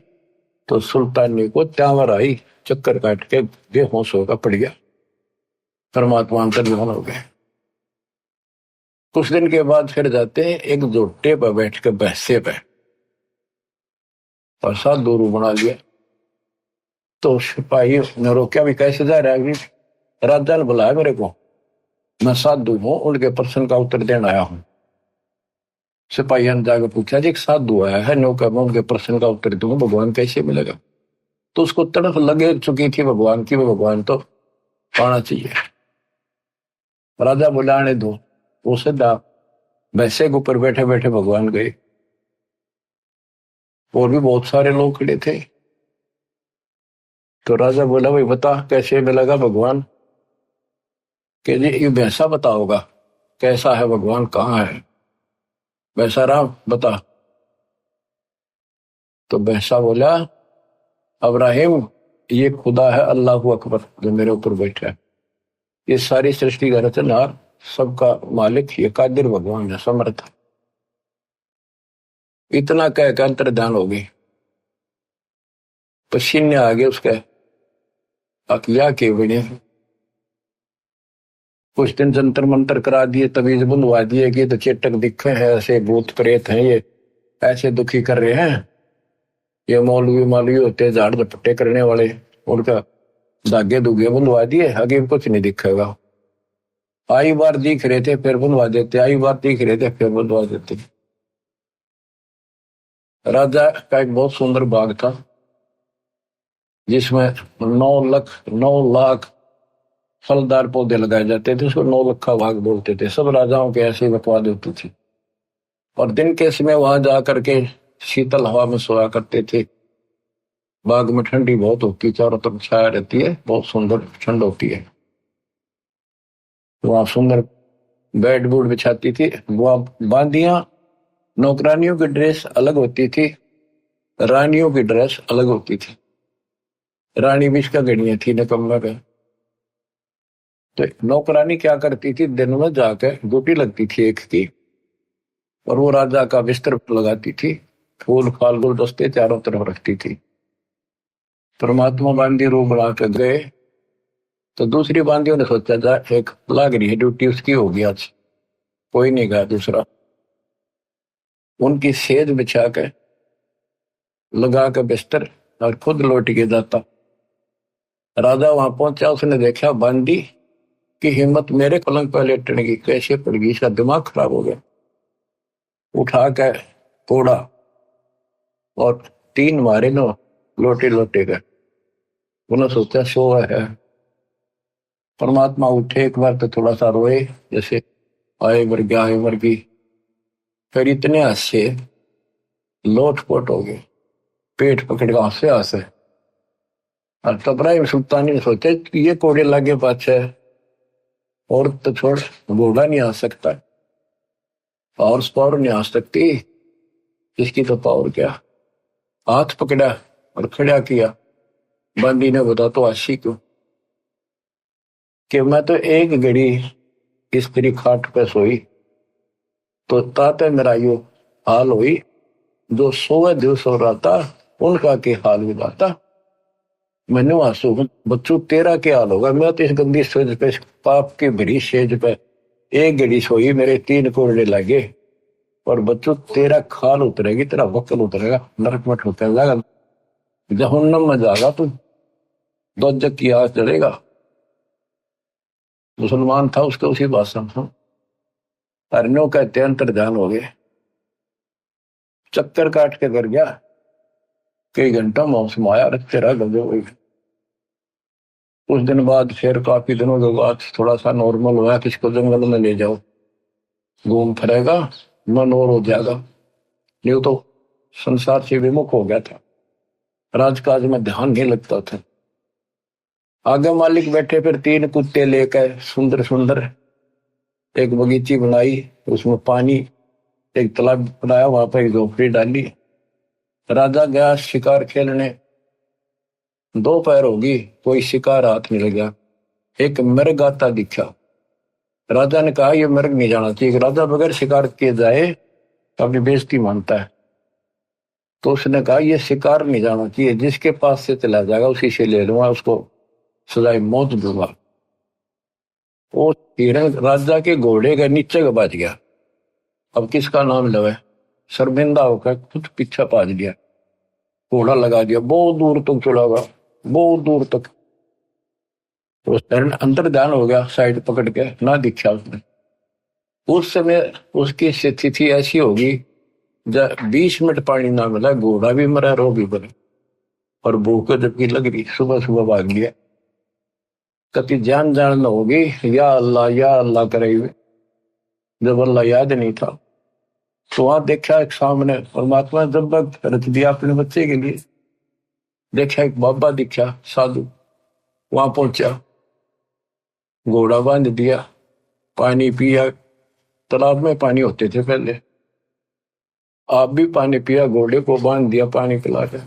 तो सुल्तानी को त्यावर आई, चक्कर काट के बेहोश होकर पड़ गया। परमात्मा अंतर्ध्यान हो गए। कुछ दिन के बाद फिर जाते हैं एक जोटे पर बैठ के बहसे पे, और साथ दूर बना लिया। तो सिपाही ने रोका भी कैसे जा रहा है? राजा ने बुलाया मेरे को, मैं साधु हूं, उनके प्रश्न का उत्तर देने आया हूं। सिपाही ने जाकर पूछा जी एक साधु आया है, नौका मैं उनके प्रश्न का उत्तर दूंगा, भगवान कैसे मिलेगा? तो उसको तड़फ लगे चुकी थी भगवान की, भगवान तो पाना चाहिए। राजा बुलाने दो। वो सीधा वैसे के ऊपर बैठे बैठे भगवान गए। और भी बहुत सारे लोग खड़े थे। तो राजा बोला भाई बता कैसे मिलेगा भगवान। कि जी ये वैसा बताओगा कैसा है भगवान, कहाँ है वैसा राम बता। तो वैसा बोला अब्राहिम ये खुदा है अल्लाह अकबर जो मेरे ऊपर बैठा है, ये सारी सृष्टि का रचनहार सबका मालिक ये कादिर भगवान है समर्थ। इतना कह के अंतर्ध्यान हो गई, पसीने आ गए उसके अकलिया के बने। कुछ दिन जंतर मंतर करा दिए, तवीज बुलवा दिए कि तो चेटक दिखे हैं, ऐसे भूत प्रेत हैं, ये ऐसे दुखी कर रहे हैं, ये मौलवी मालवी होते हैं झाड़ झपट्टे करने वाले, उनका धागे धुगे बुलवा दिए, आगे कुछ नहीं दिखेगा। आई बार दिख रहे थे फिर बुलवा देते, आई बार दिख रहे थे फिर बुलवा देते। राजा का एक बहुत सुंदर बाग था जिसमें 9 लाख फलदार पौधे लगाए जाते थे, उसको 9 लखा बाग बोलते थे। सब राजाओं के ऐसे बकवाद होती थी और दिन के समय वहां जा करके शीतल हवा में सोया करते थे। बाग में ठंडी बहुत होती, चारों तरफ छाया रहती है, बहुत सुंदर ठंड होती है। वहां सुंदर बेड बूड बिछाती थी। वहां बांदियां नौकरानियों की ड्रेस अलग होती थी, रानियों की ड्रेस अलग होती थी। रानी भी इसका गणिया थी नकम्मा का। तो नौकरानी क्या करती थी, दिन में जाकर ड्यूटी लगती थी एक की, और वो राजा का बिस्तर लगाती थी, फूल फाल गुलदस्ते चारों तरफ रखती थी। परमात्मा बांदी रूप बना कर गए तो दूसरी बांदियों ने सोचा जा एक लाग रही है ड्यूटी उसकी होगी आज, कोई नहीं गया दूसरा। उनकी सेज बिछा कर लगा कर बिस्तर और खुद लौट के जाता। राजा वहां पहुंचा, उसने देखा बांदी की हिम्मत मेरे पलंग पर लेटने की कैसे पड़ गई, इसका दिमाग खराब हो गया। उठा कर तोड़ा और 3 मारे नो लोटे लोटे गए। उन्होंने सोचा सो है। परमात्मा उठे एक बार तो थोड़ा सा रोए, जैसे आए मर गया आए मर गई, फिर इतने हंसे लोटपोट हो गए, पेट पकड़ के हंसे हंसे। और तब इब्राहिम सुल्तानी ने सोचे ये कोड़े लागे पाछे, और तो छोड़ घोड़ा नहीं आ सकता, पावर नहीं आ सकती, इसकी तो पावर क्या। हाथ पकड़ा और खड़ा किया। बंदी ने बता तो आशी क्यों कि मैं तो एक घड़ी इस तेरी खाट पे सोई तो ताते मेरा यो हाल हुई, जो 100 दिवस हो रहा था उनका के हाल भी जाता। मैंने आंसू बच्चों तेरा क्या हाल होगा, मैं तो इस गंदी सेज पे पाप की भरी सेज पे एक घड़ी सोई, मेरे 3 कोड़े लगे, और बच्चों तेरा खाल उतरेगी, तेरा वक्ल उतरेगा, नरक में ठोकर जाएगा, जहन्नम में जाएगा तू, दोजक की आग चलेगा। मुसलमान था उसके उसी भाषा में हरनों कहते अंतर्ध्यान हो गए, चक्कर काट के कर गया। कई घंटा मौसम आया रखते रहा गजे हुए। कुछ दिन बाद फिर काफी दिनों के बाद थोड़ा सा नॉर्मल हुआ, किसको जंगल में ले जाओ घूम फिरेगा मन और हो जाएगा, नहीं तो संसार से विमुख हो गया था, राजकाज में ध्यान नहीं लगता था। आगे मालिक बैठे, फिर 3 कुत्ते लेकर सुंदर सुंदर एक बगीची बनाई, उसमें पानी एक तालाब बनाया, वहां पर एक झोपड़ी डाली। राजा गया शिकार खेलने, दोपहर होगी कोई शिकार हाथ नहीं लगा। एक मृग आता दिखा, राजा ने कहा यह मृग नहीं जाना चाहिए, राजा बगैर शिकार किए जाए तो अपनी बेइज्जती मानता है। तो उसने कहा यह शिकार नहीं जाना चाहिए, जिसके पास से चला जाएगा उसी से ले लूंगा, उसको सजाए मौत दूंगा। वो हिरण राजा के घोड़े के नीचे का बच गया। अब किसका नाम लवे, शर्मिंदा होकर खुद पीछा पाज लिया, घोड़ा लगा दिया, बहुत दूर तक चला गया, बहुत दूर तक। तो हिरण अंदर ध्यान हो गया, साइड पकड़ के ना दिखा उसने। उस समय उसकी स्थिति ऐसी होगी जब 20 मिनट पानी ना मिला, घोड़ा भी मरा रो भी मरा, और भूख जबकि लग रही, सुबह सुबह भाग लिया। कति जान न होगी या अल्लाह करे हुए, जब अल्लाह याद नहीं था। तो वहां देखा एक सामने परमात्मा जब रख दिया अपने बच्चे के लिए, देखा एक बाबा दिखा साधु, वहां पहुंचा, घोड़ा बांध दिया, पानी पिया। तालाब में पानी होते थे पहले, आप भी पानी पिया, घोड़े को बांध दिया, पानी पिला के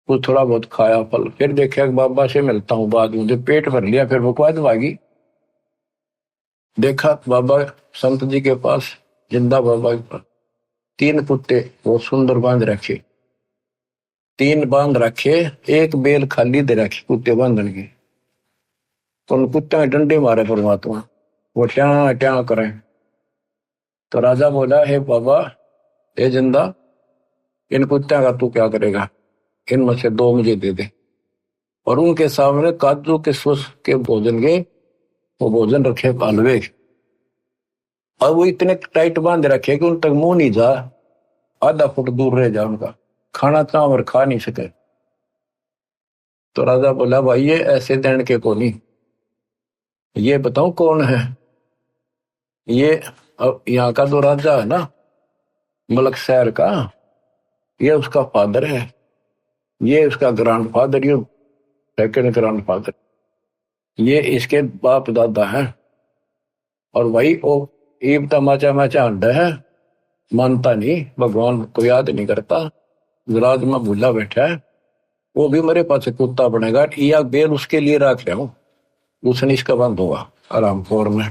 कुछ थोड़ा बहुत खाया फल। फिर देखा बाबा से मिलता हूँ बाद में, जब पेट भर लिया फिर बकवाद भागी। देखा बाबा संत जी के पास, जिंदा बाबा के पास 3 कुत्ते बहुत सुंदर बांध रखे, 3 बांध रखे, एक बेल खाली दे रखी कुत्ते बांधने की। तो उन कुत्ते में डंडे मारे परमात्मा, वो ट्या ट्या करें। तो राजा बोला, हे बाबा, हे जिंदा, इन कुत्ते का तू क्या करेगा, इनमें से 2 मुझे दे दे। और उनके सामने काजू के सुस के भोजन के वो भोजन रखे हलवे, और वो इतने टाइट बांध रखे कि उन तक मुंह नहीं जा, आधा फुट दूर रह जा उनका, खाना चावर खा नहीं सके। तो राजा बोला, भाई ये ऐसे देने के को नहीं, ये बताओ कौन है ये। अब यहाँ का जो राजा है ना मलक शहर का, ये उसका फादर है, ये उसका ग्रैंडफादर, ये सेकंड ग्रैंडफादर, ये इसके बाप दादा है। और वही वो ईब तमाचा माचा अंडा है, मानता नहीं, भगवान को याद नहीं करता, विराज में भूला बैठा है। वो भी मेरे पास कुत्ता बनेगा, या बेल उसके लिए रख रहा हूं, उसने इसका बंद होगा आराम फोर में।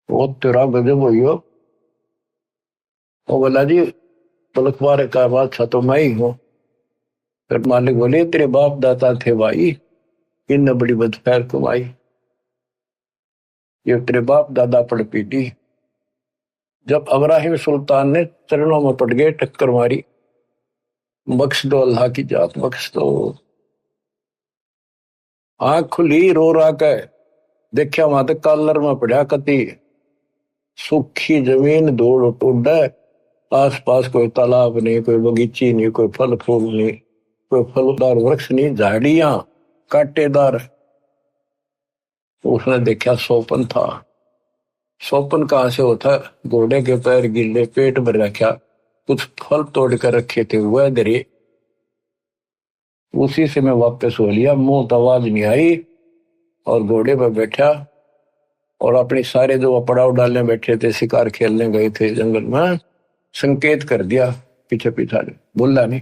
वो तेरा गजब हुई हो। वो बोला, जी पलखवारे का बादशाह तो मैं ही हूं। फिर मालिक बोले, तेरे बाप दादा थे भाई, इन बड़ी बदखैर कमाई, ये तेरे बाप दादा पड़ पीटी। जब अब्राहिम सुल्तान ने चरणों में पड़ गए, टक्कर मारी, बख्श दो अल्लाह की जात बख्श दो। आंख खुली, रो रहा के देखा वहां तक कॉलर में पड़ा कति सूखी जमीन, धूल टूड, आस पास कोई तालाब नहीं, कोई बगीची नहीं, कोई फल फूल नहीं, कोई फलदार वृक्ष नहीं, झाड़ियां कांटेदार। उसने देखा सोपन था। सोपन कहां से होता, घोड़े के पैर गिले, पेट भर रखा, कुछ फल तोड़ कर रखे थे वह दरे, उसी से मैं वापस हो लिया, मुंह तो आवाज नहीं आई, और घोड़े पर बैठा, और अपने सारे जो पड़ाव डालने बैठे थे, शिकार खेलने गए थे जंगल में, संकेत कर दिया पीछे पीछा, बोला नहीं।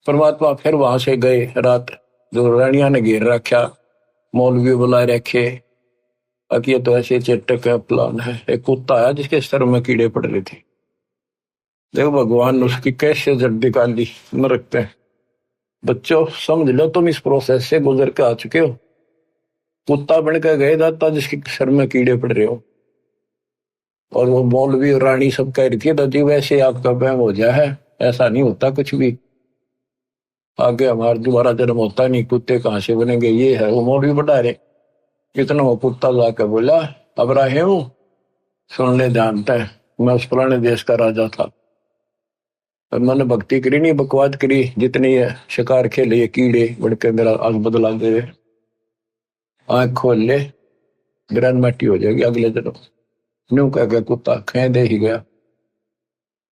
परमात्मा फिर वहां से गए, रात जो रानिया ने घेर रखा, मौलवी बुला रखे, अब ये तो ऐसे चेटक है, प्लान है। एक कुत्ता है जिसके सर में कीड़े पड़ रहे थे, देखो भगवान ने उसकी कैसे जड़ निकाली नरक पे। बच्चों समझ लो, तुम इस प्रोसेस से गुजर के आ चुके हो, कुत्ता बनकर गए दाता जिसके सर में कीड़े पड़ रहे हो, और वो मौलवी और रानी सब कह रही थी, दादी वैसे आपका बहम हो गया है, ऐसा नहीं होता कुछ भी, आगे हमारा दोबारा जन्म होता नहीं, कुत्ते कहां से बनेंगे, ये है। वो मौलवी बढ़ा रहे, इतना वो कुत्ता जाकर बोला, अब्राहिम सुन ले, जानता है मैं उस पुराने देश का राजा था, और मैंने भक्ति करी नहीं, बकवाद करी, जितनी है शिकार खेले, ये कीड़े बढ़कर मेरा आग बदला दे, आंख खोल ले, ग्रैंड मैटी हो जाएगी अगले जन्म। न्यू कह गया कुत्ता, खे दे ही गया।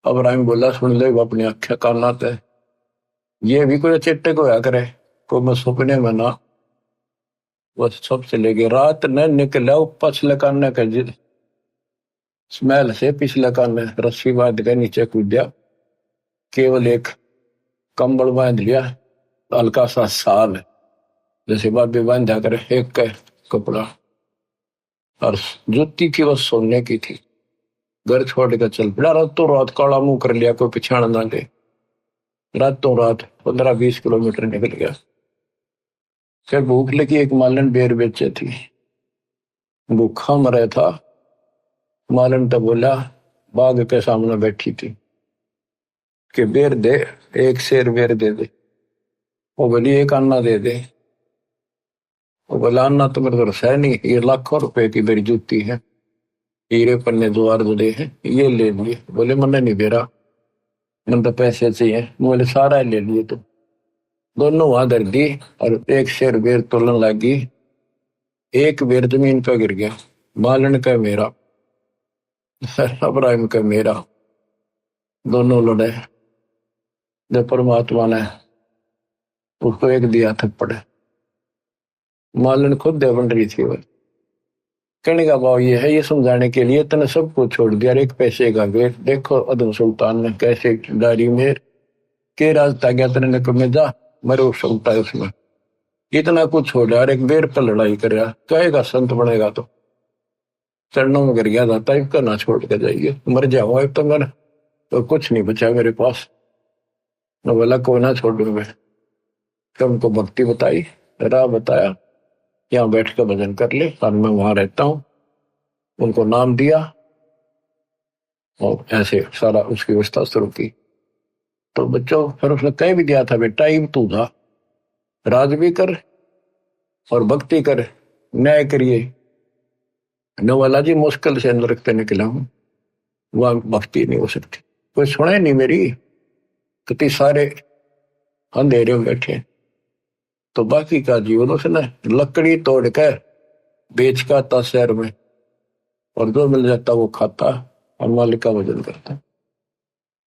अब्राहिम बोला, सुन ले अपनी अख्या काना ते, ये भी कोई चेटे को करे, को मैं सपने में ना, बस सब चले गए। रात न निकला पछले कान का स्मेल से, पिछले कान रस्सी बांध के नीचे कूदा, केवल एक कंबल बांध लिया, हल्का सा साल जैसे बाबे बांधा करे, एक का कपड़ा, और जुत्ती की बस सोने की थी। घर छोड़ कर चल पड़ा, रातों रात काला मुंह कर लिया, कोई पिछाड़ ना ले, रातों रात 15-20 किलोमीटर निकल गया। फिर भूख लगी, एक मालन बेर बेचे थी, भूखा मरा था। मालन तो बोला, बाग के सामने बैठी थी कि बेर दे, एक शेर बेर दे दे। वो बोली, एक अन्ना दे दे। वो बोला, अन्ना तो मेरे घर है नहीं, ये लाखों रुपए की मेरी जूती है, हीरे पन्ने द्वार जुड़े हैं, ये ले लिए। बोले, मैंने नहीं दे रहा, मैंने तो पैसे चाहिए। बोले, सारा ले लिए। तो दोनों वहां धर दी, और एक शेर बेर तोलन लगी, एक बेर जमीन पे गिर गया, मालन का मेरा, अब्राहिम का मेरा, दोनों लड़े। जब परमात्मा ने उसको एक दिया थप्पड़, मालन खुद दे बन रही थी। वो कहने का भाव ये है, ये समझाने के लिए तने सब कुछ छोड़ दिया, एक पैसे का वेट। देखो अदम सुल्तान ने कैसे डारी में के रास्ता गया, तने कमे जा मरो सकता है उसमें, इतना कुछ छोड़ यार, एक बेर पर लड़ाई कर रहा, कहेगा संत बनेगा तो चरणों में गिर गया जाता है, करना छोड़ के जाइए, मर जाओ अब तो मर, तो कुछ नहीं बचा मेरे पास, न बोला को ना छोड़ू मैं। तो उनको भक्ति बताई, राह बताया, यहाँ बैठ कर भजन कर ले, और मैं वहां रहता हूँ, उनको नाम दिया और ऐसे सारा उसकी व्यवस्था शुरू की। तो बच्चों फिर उसने कह भी दिया था, बेटा टाइम तू था, राज भी कर और भक्ति कर, न्याय करिए। नवाला जी मुश्किल से नरक पे निकला हूं, वह भक्ति नहीं हो सकती, कोई सुने नहीं मेरी, कितनी सारे अंधेरे में बैठे। तो बाकी का जीवन उसने लकड़ी तोड़ कर बेच का था शहर में, और जो मिल जाता वो खाता और मालिक का भजन करता।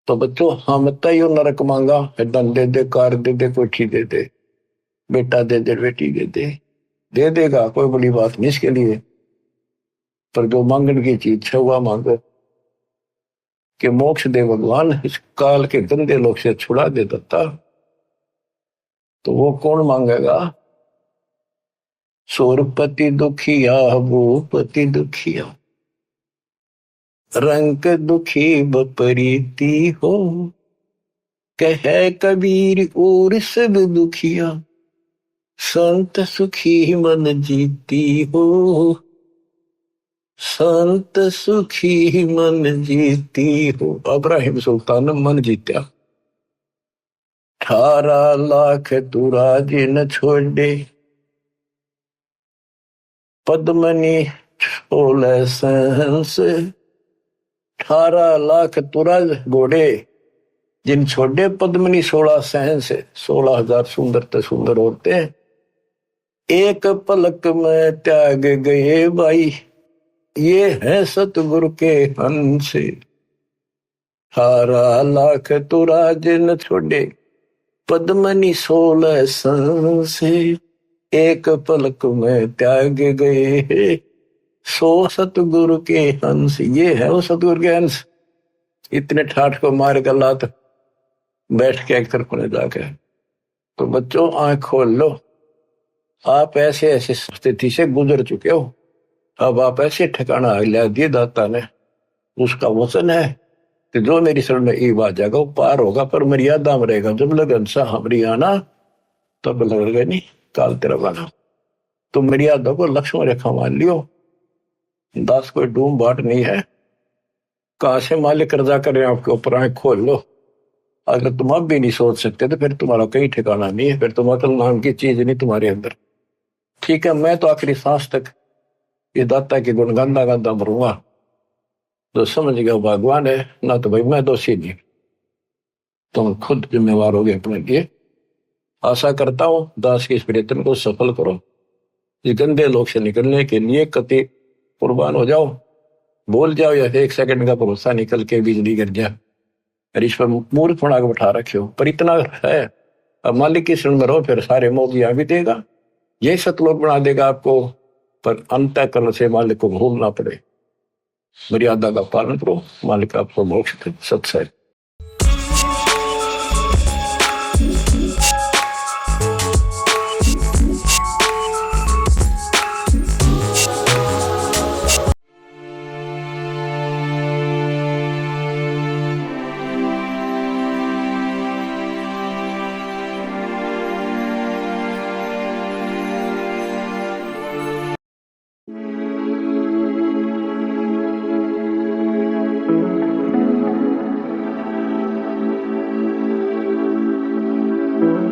तो बच्चों हम तय नरक मांगा, धन दे दे, कार दे दे, कोठी दे दे, बेटा दे दे, बेटी दे देगा, कोई बड़ी बात नहीं इसके लिए। पर जो मांगने की चीज है वह मांगो कि मोक्ष दे भगवान, इस काल के गंदे लोग से छुड़ा दे दत्ता। तो वो कौन मांगेगा? सोरपति दुखिया, भूपति दुखिया, रंग दुखी बपरीती हो, कहे कबीर और सब दुखिया, संत सुखी मन जीती हो, संत सुखी मन जीती हो। इब्राहिम सुल्तान ने मन जीत्या, 18 लाख तुराज न छोड़े, पद्मनी 16 सहंस, 18 लाख तुराज घोड़े जिन छोड़े, पद्मनी 16 सहंस, 16,000 सुंदर ते सुंदर औरतें एक पलक में त्याग गए भाई, ये है सतगुरु के हंस। 18 लाख तुराज न छोड़े, पद्मनी 16 सहंस, एक पलक में त्याग गए, 100 सतगुरु के हंस। ये है वो सतगुरु के हंस। इतने ठाठ को मार कर लात बैठ के एक तरफ ने जाके। तो बच्चों आंख खोल लो, आप ऐसे ऐसे स्थिति से गुजर चुके हो, अब आप ऐसे ठिकाना ला दिए दाता ने। उसका वचन है कि जो मेरी शरण में ई आ जाएगा वो पार होगा, पर मर्यादा में रहेगा। जब लगन सा हमारी आना तब लगेगा नहीं काल तेरा बना। तो मर्यादा को लक्ष्मण रेखा मान लियो, दास कोई डूम बाट नहीं है। कहां से मालिक कर्जा करे आपके ऊपर, आंख खोल लो। अगर तुम अब भी नहीं सोच सकते तो फिर तुम्हारा कहीं ठिकाना नहीं है, फिर तुम अकल नाम की चीज नहीं तुम्हारे अंदर। ठीक है, मैं तो आखिरी सांस तक ये दाता के गुण गांदा गांदा मरूंगा। तो समझ गया भगवान है ना, तो भाई मैं दोषी नहीं, तुम खुद जिम्मेवार हो गए अपने लिए। आशा करता हूं दास के इस प्रयत्न को सफल करो, इस गंदे लोग से निकलने के लिए कति कुर्बान हो जाओ। बोल जाओ या 1 सेकंड का भरोसा निकल के बिजली गिर जाए, इस पर मूर्ख बना के बैठा रखे हो। पर इतना है, अब मालिक की शरण में रहो, फिर सारे मौजिया भी देगा, यही सतलोक बना देगा आपको। पर अंतःकरण से मालिक को भूलना पड़े, मर्यादा का पालन करो, मालिक आपको मोक्ष दे। सत्संग।